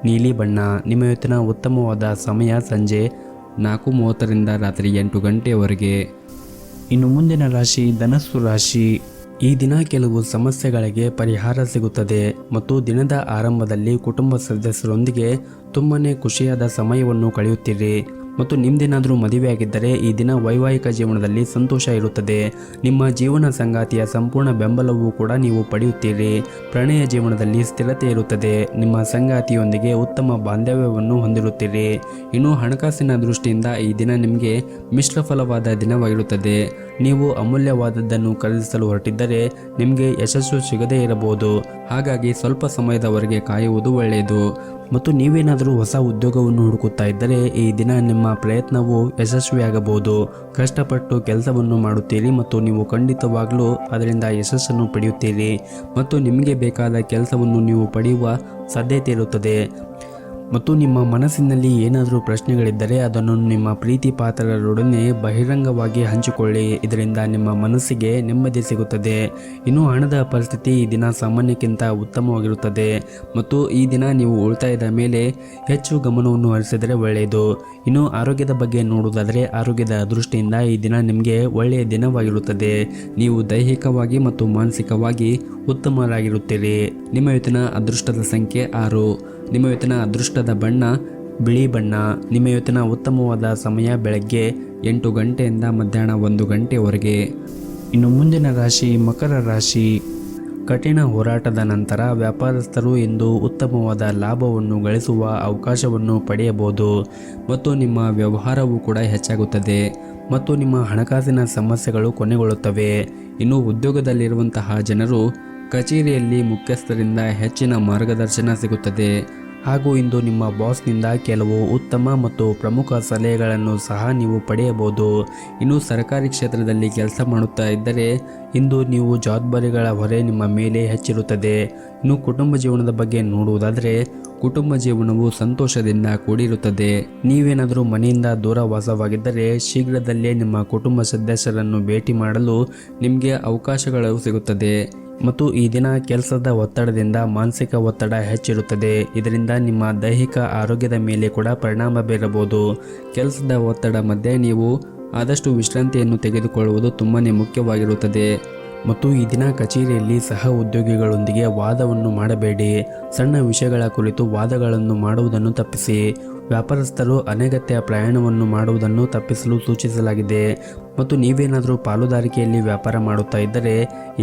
ನೀಲಿ ಬಣ್ಣ. ನಿಮ್ಮ ಇವತ್ತಿನ ಉತ್ತಮವಾದ ಸಮಯ ಸಂಜೆ 4:30 ರಾತ್ರಿ 8 ಗಂಟೆಯವರೆಗೆ. ಇನ್ನು ಮುಂದಿನ ರಾಶಿ ಧನಸ್ಸು ರಾಶಿ. ಈ ದಿನ ಕೆಲವು ಸಮಸ್ಯೆಗಳಿಗೆ ಪರಿಹಾರ ಸಿಗುತ್ತದೆ ಮತ್ತು ದಿನದ ಆರಂಭದಲ್ಲಿ ಕುಟುಂಬ ಸದಸ್ಯರೊಂದಿಗೆ ತುಂಬಾನೇ ಖುಷಿಯಾದ ಸಮಯವನ್ನು ಕಳೆಯುತ್ತೀರಿ. ಮತ್ತು ನಿಮ್ದೇನಾದರೂ ಮದುವೆಯಾಗಿದ್ದರೆ ಈ ದಿನ ವೈವಾಹಿಕ ಜೀವನದಲ್ಲಿ ಸಂತೋಷ ಇರುತ್ತದೆ. ನಿಮ್ಮ ಜೀವನ ಸಂಗಾತಿಯ ಸಂಪೂರ್ಣ ಬೆಂಬಲವೂ ಕೂಡ ನೀವು ಪಡೆಯುತ್ತೀರಿ. ಪ್ರಣಯ ಜೀವನದಲ್ಲಿ ಸ್ಥಿರತೆ ಇರುತ್ತದೆ. ನಿಮ್ಮ ಸಂಗಾತಿಯೊಂದಿಗೆ ಉತ್ತಮ ಬಾಂಧವ್ಯವನ್ನು ಹೊಂದಿರುತ್ತೀರಿ. ಇನ್ನು ಹಣಕಾಸಿನ ದೃಷ್ಟಿಯಿಂದ ಈ ದಿನ ನಿಮಗೆ ಮಿಶ್ರ ಫಲವಾದ ದಿನವಾಗಿರುತ್ತದೆ. ನೀವು ಅಮೂಲ್ಯವಾದದ್ದನ್ನು ಖರೀದಿಸಲು ಹೊರಟಿದ್ದರೆ ನಿಮಗೆ ಯಶಸ್ಸು ಸಿಗದೇ ಇರಬಹುದು. ಹಾಗಾಗಿ ಸ್ವಲ್ಪ ಸಮಯದವರೆಗೆ ಕಾಯುವುದು ಒಳ್ಳೆಯದು. ಮತ್ತು ನೀವೇನಾದರೂ ಹೊಸ ಉದ್ಯೋಗವನ್ನು ಹುಡುಕುತ್ತಾ ಇದ್ದರೆ ಈ ದಿನ ನಿಮ್ಮ ಪ್ರಯತ್ನವು ಯಶಸ್ವಿಯಾಗಬಹುದು. ಕಷ್ಟಪಟ್ಟು ಕೆಲಸವನ್ನು ಮಾಡುತ್ತೀರಿ ಮತ್ತು ನೀವು ಖಂಡಿತವಾಗಲೂ ಅದರಿಂದ ಯಶಸ್ಸನ್ನು ಪಡೆಯುತ್ತೀರಿ ಮತ್ತು ನಿಮಗೆ ಬೇಕಾದ ಕೆಲಸವನ್ನು ನೀವು ಪಡೆಯುವ ಸಾಧ್ಯತೆ ಇರುತ್ತದೆ. ಮತ್ತು ನಿಮ್ಮ ಮನಸ್ಸಿನಲ್ಲಿ ಏನಾದರೂ ಪ್ರಶ್ನೆಗಳಿದ್ದರೆ ಅದನ್ನು ನಿಮ್ಮ ಪ್ರೀತಿ ಪಾತ್ರರೊಡನೆ ಬಹಿರಂಗವಾಗಿ ಹಂಚಿಕೊಳ್ಳಿ. ಇದರಿಂದ ನಿಮ್ಮ ಮನಸ್ಸಿಗೆ ನೆಮ್ಮದಿ ಸಿಗುತ್ತದೆ. ಇನ್ನು ಹಣದ ಪರಿಸ್ಥಿತಿ ಈ ದಿನ ಸಾಮಾನ್ಯಕ್ಕಿಂತ ಉತ್ತಮವಾಗಿರುತ್ತದೆ ಮತ್ತು ಈ ದಿನ ನೀವು ಉಳಿತಾಯದ ಮೇಲೆ ಹೆಚ್ಚು ಗಮನವನ್ನು ಹರಿಸಿದರೆ ಒಳ್ಳೆಯದು. ಇನ್ನು ಆರೋಗ್ಯದ ಬಗ್ಗೆ ನೋಡುವುದಾದರೆ ಆರೋಗ್ಯದ ದೃಷ್ಟಿಯಿಂದ ಈ ದಿನ ನಿಮಗೆ ಒಳ್ಳೆಯ ದಿನವಾಗಿರುತ್ತದೆ. ನೀವು ದೈಹಿಕವಾಗಿ ಮತ್ತು ಮಾನಸಿಕವಾಗಿ ಉತ್ತಮರಾಗಿರುತ್ತೀರಿ. ನಿಮ್ಮ ಇವತ್ತಿನ ಅದೃಷ್ಟದ ಸಂಖ್ಯೆ 6. ನಿಮ್ಮ ಇವತ್ತಿನ ಅದೃಷ್ಟದ ಬಣ್ಣ ಬಿಳಿ ಬಣ್ಣ. ನಿಮ್ಮ ಇವತ್ತಿನ ಉತ್ತಮವಾದ ಸಮಯ ಬೆಳಗ್ಗೆ 8 ಗಂಟೆಯಿಂದ ಮಧ್ಯಾಹ್ನ 1 ಗಂಟೆವರೆಗೆ. ಇನ್ನು ಮುಂದಿನ ರಾಶಿ ಮಕರ ರಾಶಿ. ಕಠಿಣ ಹೋರಾಟದ ನಂತರ ವ್ಯಾಪಾರಸ್ಥರು ಇಂದು ಉತ್ತಮವಾದ ಲಾಭವನ್ನು ಗಳಿಸುವ ಅವಕಾಶವನ್ನು ಪಡೆಯಬಹುದು ಮತ್ತು ನಿಮ್ಮ ವ್ಯವಹಾರವೂ ಕೂಡ ಹೆಚ್ಚಾಗುತ್ತದೆ ಮತ್ತು ನಿಮ್ಮ ಹಣಕಾಸಿನ ಸಮಸ್ಯೆಗಳು ಕೊನೆಗೊಳ್ಳುತ್ತವೆ. ಇನ್ನು ಉದ್ಯೋಗದಲ್ಲಿರುವಂತಹ ಜನರು ಕಚೇರಿಯಲ್ಲಿ ಮುಖ್ಯಸ್ಥರಿಂದ ಹೆಚ್ಚಿನ ಮಾರ್ಗದರ್ಶನ ಸಿಗುತ್ತದೆ ಹಾಗೂ ಇಂದು ನಿಮ್ಮ ಬಾಸ್ನಿಂದ ಕೆಲವು ಉತ್ತಮ ಮತ್ತು ಪ್ರಮುಖ ಸಲಹೆಗಳನ್ನು ಸಹ ನೀವು ಪಡೆಯಬಹುದು. ಇನ್ನು ಸರ್ಕಾರಿ ಕ್ಷೇತ್ರದಲ್ಲಿ ಕೆಲಸ ಮಾಡುತ್ತಾ ಇದ್ದರೆ ಇಂದು ನೀವು ಜವಾಬ್ದಾರಿಗಳ ಹೊರೆ ನಿಮ್ಮ ಮೇಲೆ ಹೆಚ್ಚಿರುತ್ತದೆ. ಇನ್ನು ಕುಟುಂಬ ಜೀವನದ ಬಗ್ಗೆ ನೋಡುವುದಾದರೆ ಕುಟುಂಬ ಜೀವನವು ಸಂತೋಷದಿಂದ ಕೂಡಿರುತ್ತದೆ. ನೀವೇನಾದರೂ ಮನೆಯಿಂದ ದೂರ ವಾಸವಾಗಿದ್ದರೆ ಶೀಘ್ರದಲ್ಲೇ ನಿಮ್ಮ ಕುಟುಂಬ ಸದಸ್ಯರನ್ನು ಭೇಟಿ ಮಾಡಲು ನಿಮಗೆ ಅವಕಾಶಗಳು ಸಿಗುತ್ತದೆ ಮತ್ತು ಈ ದಿನ ಕೆಲಸದ ಒತ್ತಡದಿಂದ ಮಾನಸಿಕ ಒತ್ತಡ ಹೆಚ್ಚಿರುತ್ತದೆ. ಇದರಿಂದ ನಿಮ್ಮ ದೈಹಿಕ ಆರೋಗ್ಯದ ಮೇಲೆ ಕೂಡ ಪರಿಣಾಮ ಬೀರಬಹುದು. ಕೆಲಸದ ಒತ್ತಡ ಮಧ್ಯೆ ನೀವು ಆದಷ್ಟು ವಿಶ್ರಾಂತಿಯನ್ನು ತೆಗೆದುಕೊಳ್ಳುವುದು ತುಂಬಾನೇ ಮುಖ್ಯವಾಗಿರುತ್ತದೆ. ಮತ್ತು ಈ ದಿನ ಕಚೇರಿಯಲ್ಲಿ ಸಹ ಉದ್ಯೋಗಿಗಳೊಂದಿಗೆ ವಾದವನ್ನು ಮಾಡಬೇಡಿ. ಸಣ್ಣ ವಿಷಯಗಳ ಕುರಿತು ವಾದಗಳನ್ನು ಮಾಡುವುದನ್ನು ತಪ್ಪಿಸಿ. ವ್ಯಾಪಾರಸ್ಥರು ಅನಗತ್ಯ ಪ್ರಯಾಣವನ್ನು ಮಾಡುವುದನ್ನು ತಪ್ಪಿಸಲು ಸೂಚಿಸಲಾಗಿದೆ. ಮತ್ತು ನೀವೇನಾದರೂ ಪಾಲುದಾರಿಕೆಯಲ್ಲಿ ವ್ಯಾಪಾರ ಮಾಡುತ್ತಾ ಇದ್ದರೆ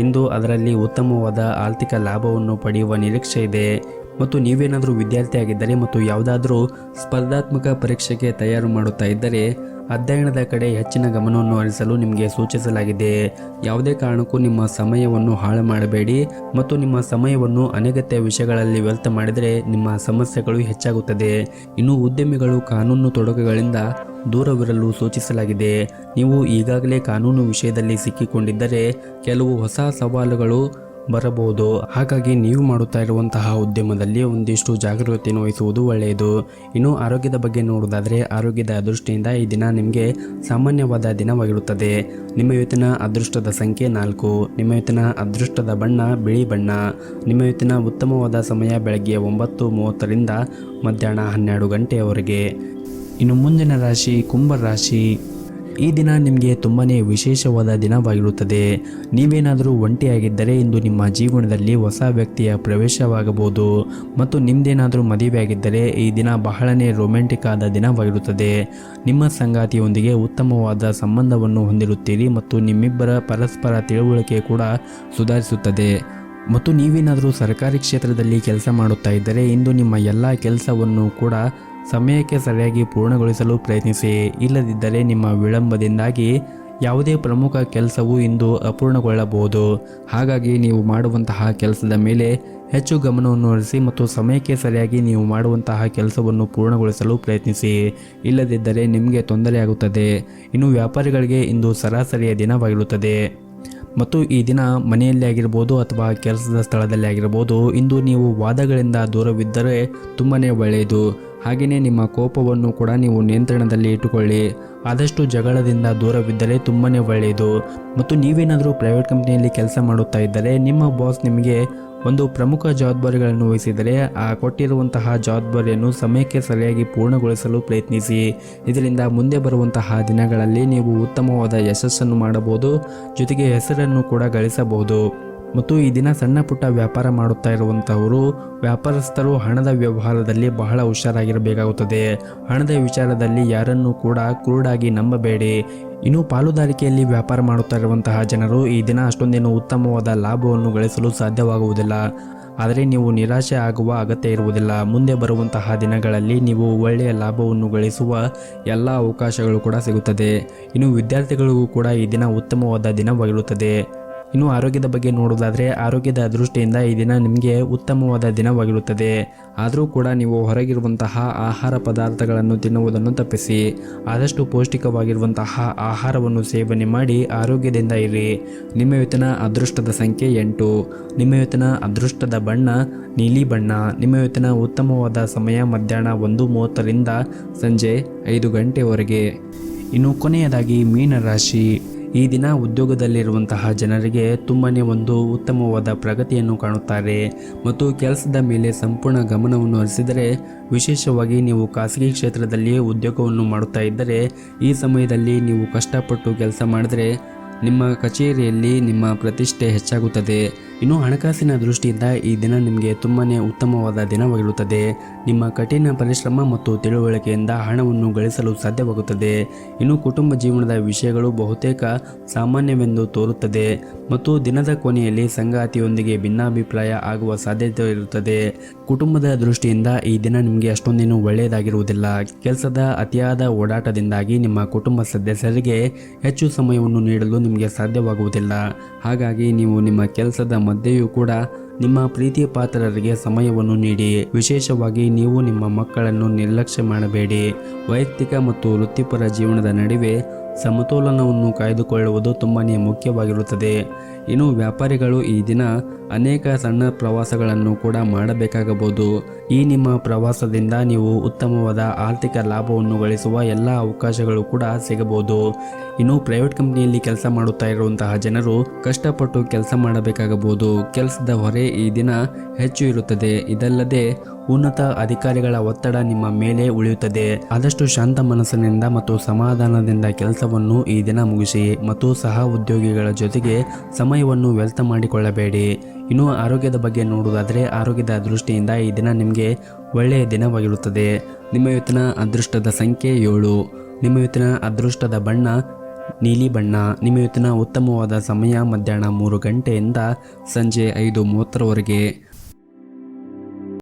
ಇಂದು ಅದರಲ್ಲಿ ಉತ್ತಮವಾದ ಆರ್ಥಿಕ ಲಾಭವನ್ನು ಪಡೆಯುವ ನಿರೀಕ್ಷೆ ಇದೆ. ಮತ್ತು ನೀವೇನಾದರೂ ವಿದ್ಯಾರ್ಥಿಯಾಗಿದ್ದರೆ ಮತ್ತು ಯಾವುದಾದ್ರೂ ಸ್ಪರ್ಧಾತ್ಮಕ ಪರೀಕ್ಷೆಗೆ ತಯಾರು ಮಾಡುತ್ತಾ ಇದ್ದರೆ ಅಧ್ಯಯನದ ಕಡೆ ಹೆಚ್ಚಿನ ಗಮನವನ್ನು ಹರಿಸಲು ನಿಮಗೆ ಸೂಚಿಸಲಾಗಿದೆ. ಯಾವುದೇ ಕಾರಣಕ್ಕೂ ನಿಮ್ಮ ಸಮಯವನ್ನು ಹಾಳು ಮಾಡಬೇಡಿ ಮತ್ತು ನಿಮ್ಮ ಸಮಯವನ್ನು ಅನಗತ್ಯ ವಿಷಯಗಳಲ್ಲಿ ವ್ಯರ್ಥ ಮಾಡಿದರೆ ನಿಮ್ಮ ಸಮಸ್ಯೆಗಳು ಹೆಚ್ಚಾಗುತ್ತದೆ. ಇನ್ನು ಉದ್ಯಮಿಗಳು ಕಾನೂನು ತೊಡಕುಗಳಿಂದ ದೂರವಿರಲು ಸೂಚಿಸಲಾಗಿದೆ. ನೀವು ಈಗಾಗಲೇ ಕಾನೂನು ವಿಷಯದಲ್ಲಿ ಸಿಕ್ಕಿಕೊಂಡಿದ್ದರೆ ಕೆಲವು ಹೊಸ ಸವಾಲುಗಳು ಬರಬಹುದು. ಹಾಗಾಗಿ ನೀವು ಮಾಡುತ್ತಾ ಇರುವಂತಹ ಉದ್ಯಮದಲ್ಲಿ ಒಂದಿಷ್ಟು ಜಾಗರೂಕತೆಯನ್ನು ವಹಿಸುವುದು ಒಳ್ಳೆಯದು. ಇನ್ನು ಆರೋಗ್ಯದ ಬಗ್ಗೆ ನೋಡುವುದಾದರೆ ಆರೋಗ್ಯದ ದೃಷ್ಟಿಯಿಂದ ಈ ದಿನ ನಿಮಗೆ ಸಾಮಾನ್ಯವಾದ ದಿನವಾಗಿರುತ್ತದೆ. ನಿಮ್ಮ ಇವತ್ತಿನ ಅದೃಷ್ಟದ ಸಂಖ್ಯೆ 4. ನಿಮ್ಮ ಇವತ್ತಿನ ಅದೃಷ್ಟದ ಬಣ್ಣ ಬಿಳಿ ಬಣ್ಣ. ನಿಮ್ಮ ಇವತ್ತಿನ ಉತ್ತಮವಾದ ಸಮಯ ಬೆಳಗ್ಗೆ 9:30ರಿಂದ ಮಧ್ಯಾಹ್ನ 12 ಗಂಟೆಯವರೆಗೆ. ಇನ್ನು ಮುಂದಿನ ರಾಶಿ ಕುಂಭ ರಾಶಿ. ಈ ದಿನ ನಿಮಗೆ ತುಂಬಾ ವಿಶೇಷವಾದ ದಿನವಾಗಿರುತ್ತದೆ. ನೀವೇನಾದರೂ ಒಂಟಿಯಾಗಿದ್ದರೆ ಇಂದು ನಿಮ್ಮ ಜೀವನದಲ್ಲಿ ಹೊಸ ವ್ಯಕ್ತಿಯ ಪ್ರವೇಶವಾಗಬಹುದು ಮತ್ತು ನಿಮ್ಮದೇನಾದರೂ ಮದುವೆಯಾಗಿದ್ದರೆ ಈ ದಿನ ಬಹಳನೇ ರೊಮ್ಯಾಂಟಿಕ್ ಆದ ದಿನವಾಗಿರುತ್ತದೆ. ನಿಮ್ಮ ಸಂಗಾತಿಯೊಂದಿಗೆ ಉತ್ತಮವಾದ ಸಂಬಂಧವನ್ನು ಹೊಂದಿರುತ್ತೀರಿ ಮತ್ತು ನಿಮ್ಮಿಬ್ಬರ ಪರಸ್ಪರ ತಿಳುವಳಿಕೆ ಕೂಡ ಸುಧಾರಿಸುತ್ತದೆ. ಮತ್ತು ನೀವೇನಾದರೂ ಸರ್ಕಾರಿ ಕ್ಷೇತ್ರದಲ್ಲಿ ಕೆಲಸ ಮಾಡುತ್ತಾ ಇದ್ದರೆ ಇಂದು ನಿಮ್ಮ ಎಲ್ಲ ಕೆಲಸವನ್ನು ಕೂಡ ಸಮಯಕ್ಕೆ ಸರಿಯಾಗಿ ಪೂರ್ಣಗೊಳಿಸಲು ಪ್ರಯತ್ನಿಸಿ. ಇಲ್ಲದಿದ್ದರೆ ನಿಮ್ಮ ವಿಳಂಬದಿಂದಾಗಿ ಯಾವುದೇ ಪ್ರಮುಖ ಕೆಲಸವು ಇಂದು ಅಪೂರ್ಣಗೊಳ್ಳಬಹುದು. ಹಾಗಾಗಿ ನೀವು ಮಾಡುವಂತಹ ಕೆಲಸದ ಮೇಲೆ ಹೆಚ್ಚು ಗಮನವನ್ನು ಹರಿಸಿ ಮತ್ತು ಸಮಯಕ್ಕೆ ಸರಿಯಾಗಿ ನೀವು ಮಾಡುವಂತಹ ಕೆಲಸವನ್ನು ಪೂರ್ಣಗೊಳಿಸಲು ಪ್ರಯತ್ನಿಸಿ. ಇಲ್ಲದಿದ್ದರೆ ನಿಮಗೆ ತೊಂದರೆಯಾಗುತ್ತದೆ. ಇನ್ನು ವ್ಯಾಪಾರಿಗಳಿಗೆ ಇಂದು ಸರಾಸರಿಯ ದಿನವಾಗಿರುತ್ತದೆ ಮತ್ತು ಈ ದಿನ ಮನೆಯಲ್ಲಿ ಆಗಿರ್ಬೋದು ಅಥವಾ ಕೆಲಸದ ಸ್ಥಳದಲ್ಲಿ ಆಗಿರ್ಬೋದು ಇಂದು ನೀವು ವಾದಗಳಿಂದ ದೂರವಿದ್ದರೆ ತುಂಬಾ ಒಳ್ಳೆಯದು. ಹಾಗೆಯೇ ನಿಮ್ಮ ಕೋಪವನ್ನು ಕೂಡ ನೀವು ನಿಯಂತ್ರಣದಲ್ಲಿ ಇಟ್ಟುಕೊಳ್ಳಿ. ಆದಷ್ಟು ಜಗಳದಿಂದ ದೂರವಿದ್ದರೆ ತುಂಬಾ ಒಳ್ಳೆಯದು. ಮತ್ತು ನೀವೇನಾದರೂ ಪ್ರೈವೇಟ್ ಕಂಪ್ನಿಯಲ್ಲಿ ಕೆಲಸ ಮಾಡುತ್ತಾ ಇದ್ದರೆ ನಿಮ್ಮ ಬಾಸ್ ನಿಮಗೆ ಒಂದು ಪ್ರಮುಖ ಜವಾಬ್ದಾರಿಗಳನ್ನು ವಹಿಸಿದರೆ ಆ ಕೊಟ್ಟಿರುವಂತಹ ಜವಾಬ್ದಾರಿಯನ್ನು ಸಮಯಕ್ಕೆ ಸರಿಯಾಗಿ ಪೂರ್ಣಗೊಳಿಸಲು ಪ್ರಯತ್ನಿಸಿ. ಇದರಿಂದ ಮುಂದೆ ಬರುವಂತಹ ದಿನಗಳಲ್ಲಿ ನೀವು ಉತ್ತಮವಾದ ಯಶಸ್ಸನ್ನು ಮಾಡಬಹುದು, ಜೊತೆಗೆ ಹೆಸರನ್ನು ಕೂಡ ಗಳಿಸಬಹುದು. ಮತ್ತು ಈ ದಿನ ಸಣ್ಣ ಪುಟ್ಟ ವ್ಯಾಪಾರ ಮಾಡುತ್ತಾ ಇರುವಂತಹವರು ವ್ಯಾಪಾರಸ್ಥರು ಹಣದ ವ್ಯವಹಾರದಲ್ಲಿ ಬಹಳ ಹುಷಾರಾಗಿರಬೇಕಾಗುತ್ತದೆ. ಹಣದ ವಿಚಾರದಲ್ಲಿ ಯಾರನ್ನು ಕೂಡ ಕುರುಡಾಗಿ ನಂಬಬೇಡಿ. ಇನ್ನು ಪಾಲುದಾರಿಕೆಯಲ್ಲಿ ವ್ಯಾಪಾರ ಮಾಡುತ್ತಾ ಇರುವಂತಹ ಜನರು ಈ ದಿನ ಅಷ್ಟೊಂದೇನು ಉತ್ತಮವಾದ ಲಾಭವನ್ನು ಗಳಿಸಲು ಸಾಧ್ಯವಾಗುವುದಿಲ್ಲ. ಆದರೆ ನೀವು ನಿರಾಶೆ ಆಗುವ ಅಗತ್ಯ ಇರುವುದಿಲ್ಲ. ಮುಂದೆ ಬರುವಂತಹ ದಿನಗಳಲ್ಲಿ ನೀವು ಒಳ್ಳೆಯ ಲಾಭವನ್ನು ಗಳಿಸುವ ಎಲ್ಲ ಅವಕಾಶಗಳು ಕೂಡ ಸಿಗುತ್ತದೆ. ಇನ್ನು ವಿದ್ಯಾರ್ಥಿಗಳಿಗೂ ಕೂಡ ಈ ದಿನ ಉತ್ತಮವಾದ ದಿನವಾಗಿರುತ್ತದೆ. ಇನ್ನು ಆರೋಗ್ಯದ ಬಗ್ಗೆ ನೋಡೋದಾದರೆ ಆರೋಗ್ಯದ ದೃಷ್ಟಿಯಿಂದ ಈ ದಿನ ನಿಮಗೆ ಉತ್ತಮವಾದ ದಿನವಾಗಿರುತ್ತದೆ. ಆದರೂ ಕೂಡ ನೀವು ಹೊರಗಿರುವಂತಹ ಆಹಾರ ಪದಾರ್ಥಗಳನ್ನು ತಿನ್ನುವುದನ್ನು ತಪ್ಪಿಸಿ. ಆದಷ್ಟು ಪೌಷ್ಟಿಕವಾಗಿರುವಂತಹ ಆಹಾರವನ್ನು ಸೇವನೆ ಮಾಡಿ ಆರೋಗ್ಯದಿಂದ ಇರಿ. ನಿಮ್ಮ ಇವತ್ತಿನ ಅದೃಷ್ಟದ ಸಂಖ್ಯೆ 8. ನಿಮ್ಮ ಇವತ್ತಿನ ಅದೃಷ್ಟದ ಬಣ್ಣ ನೀಲಿ ಬಣ್ಣ. ನಿಮ್ಮ ಇವತ್ತಿನ ಉತ್ತಮವಾದ ಸಮಯ ಮಧ್ಯಾಹ್ನ 1:30ರಿಂದ ಸಂಜೆ 5 ಗಂಟೆವರೆಗೆ. ಇನ್ನು ಕೊನೆಯದಾಗಿ ಮೀನರಾಶಿ. ಈ ದಿನ ಉದ್ಯೋಗದಲ್ಲಿರುವಂತಹ ಜನರಿಗೆ ತುಂಬಾ ಒಂದು ಉತ್ತಮವಾದ ಪ್ರಗತಿಯನ್ನು ಕಾಣುತ್ತಾರೆ ಮತ್ತು ಕೆಲಸದ ಮೇಲೆ ಸಂಪೂರ್ಣ ಗಮನವನ್ನು ಹರಿಸಿದರೆ, ವಿಶೇಷವಾಗಿ ನೀವು ಖಾಸಗಿ ಕ್ಷೇತ್ರದಲ್ಲಿ ಉದ್ಯೋಗವನ್ನು ಮಾಡುತ್ತಾ ಇದ್ದರೆ ಈ ಸಮಯದಲ್ಲಿ ನೀವು ಕಷ್ಟಪಟ್ಟು ಕೆಲಸ ಮಾಡಿದರೆ ನಿಮ್ಮ ಕಚೇರಿಯಲ್ಲಿ ನಿಮ್ಮ ಪ್ರತಿಷ್ಠೆ ಹೆಚ್ಚಾಗುತ್ತದೆ. ಇನ್ನು ಹಣಕಾಸಿನ ದೃಷ್ಟಿಯಿಂದ ಈ ದಿನ ನಿಮಗೆ ತುಂಬಾ ಉತ್ತಮವಾದ ದಿನವಾಗಿರುತ್ತದೆ. ನಿಮ್ಮ ಕಠಿಣ ಪರಿಶ್ರಮ ಮತ್ತು ತಿಳುವಳಿಕೆಯಿಂದ ಹಣವನ್ನು ಗಳಿಸಲು ಸಾಧ್ಯವಾಗುತ್ತದೆ. ಇನ್ನು ಕುಟುಂಬ ಜೀವನದ ವಿಷಯಗಳು ಬಹುತೇಕ ಸಾಮಾನ್ಯವೆಂದು ತೋರುತ್ತದೆ ಮತ್ತು ದಿನದ ಕೊನೆಯಲ್ಲಿ ಸಂಗಾತಿಯೊಂದಿಗೆ ಭಿನ್ನಾಭಿಪ್ರಾಯ ಆಗುವ ಸಾಧ್ಯತೆ ಇರುತ್ತದೆ. ಕುಟುಂಬದ ದೃಷ್ಟಿಯಿಂದ ಈ ದಿನ ನಿಮಗೆ ಅಷ್ಟೊಂದೇನು ಒಳ್ಳೆಯದಾಗಿರುವುದಿಲ್ಲ. ಕೆಲಸದ ಅತಿಯಾದ ಓಡಾಟದಿಂದಾಗಿ ನಿಮ್ಮ ಕುಟುಂಬ ಸದಸ್ಯರಿಗೆ ಹೆಚ್ಚು ಸಮಯವನ್ನು ನೀಡಲು ನಿಮಗೆ ಸಾಧ್ಯವಾಗುವುದಿಲ್ಲ. ಹಾಗಾಗಿ ನೀವು ನಿಮ್ಮ ಕೆಲಸದ ಮಧ್ಯೆಯೂ ಕೂಡ ನಿಮ್ಮ ಪ್ರೀತಿಯ ಪಾತ್ರರಿಗೆ ಸಮಯವನ್ನು ನೀಡಿ. ವಿಶೇಷವಾಗಿ ನೀವು ನಿಮ್ಮ ಮಕ್ಕಳನ್ನು ನಿರ್ಲಕ್ಷ್ಯ ಮಾಡಬೇಡಿ. ವೈಯಕ್ತಿಕ ಮತ್ತು ವೃತ್ತಿಪರ ಜೀವನದ ನಡುವೆ ಸಮತೋಲನವನ್ನು ಕಾಯ್ದುಕೊಳ್ಳುವುದು ತುಂಬಾ ಮುಖ್ಯವಾಗಿರುತ್ತದೆ. ಇನ್ನು ವ್ಯಾಪಾರಿಗಳು ಈ ದಿನ ಅನೇಕ ಸಣ್ಣ ಪ್ರವಾಸಗಳನ್ನು ಕೂಡ ಮಾಡಬೇಕಾಗಬಹುದು. ಈ ನಿಮ್ಮ ಪ್ರವಾಸದಿಂದ ನೀವು ಉತ್ತಮವಾದ ಆರ್ಥಿಕ ಲಾಭವನ್ನು ಗಳಿಸುವ ಎಲ್ಲ ಅವಕಾಶಗಳು ಕೂಡ ಸಿಗಬಹುದು. ಇನ್ನು ಪ್ರೈವೇಟ್ ಕಂಪ್ನಿಯಲ್ಲಿ ಕೆಲಸ ಮಾಡುತ್ತಾ ಇರುವಂತಹ ಜನರು ಕಷ್ಟಪಟ್ಟು ಕೆಲಸ ಮಾಡಬೇಕಾಗಬಹುದು. ಕೆಲಸದ ಹೊರೆ ಈ ದಿನ ಹೆಚ್ಚು ಇರುತ್ತದೆ. ಇದಲ್ಲದೆ ಉನ್ನತ ಅಧಿಕಾರಿಗಳ ಒತ್ತಡ ನಿಮ್ಮ ಮೇಲೆ ಉಳಿಯುತ್ತದೆ. ಆದಷ್ಟು ಶಾಂತ ಮನಸ್ಸಿನಿಂದ ಮತ್ತು ಸಮಾಧಾನದಿಂದ ಕೆಲಸವನ್ನು ಈ ದಿನ ಮುಗಿಸಿ ಮತ್ತು ಸಹ ಉದ್ಯೋಗಿಗಳ ಜೊತೆಗೆ ಸಮಯವನ್ನು ವ್ಯರ್ಥ ಮಾಡಿಕೊಳ್ಳಬೇಡಿ. ಇನ್ನು ಆರೋಗ್ಯದ ಬಗ್ಗೆ ನೋಡುವುದಾದರೆ ಆರೋಗ್ಯದ ದೃಷ್ಟಿಯಿಂದ ಈ ದಿನ ನಿಮಗೆ ಒಳ್ಳೆಯ ದಿನವಾಗಿರುತ್ತದೆ. ನಿಮ್ಮ ಇವತ್ತಿನ ಅದೃಷ್ಟದ ಸಂಖ್ಯೆ 7. ನಿಮ್ಮ ಇವತ್ತಿನ ಅದೃಷ್ಟದ ಬಣ್ಣ ನೀಲಿ ಬಣ್ಣ. ನಿಮ್ಮ ಇವತ್ತಿನ ಉತ್ತಮವಾದ ಸಮಯ ಮಧ್ಯಾಹ್ನ 3 ಗಂಟೆಯಿಂದ ಸಂಜೆ 5:30ವರೆಗೆ.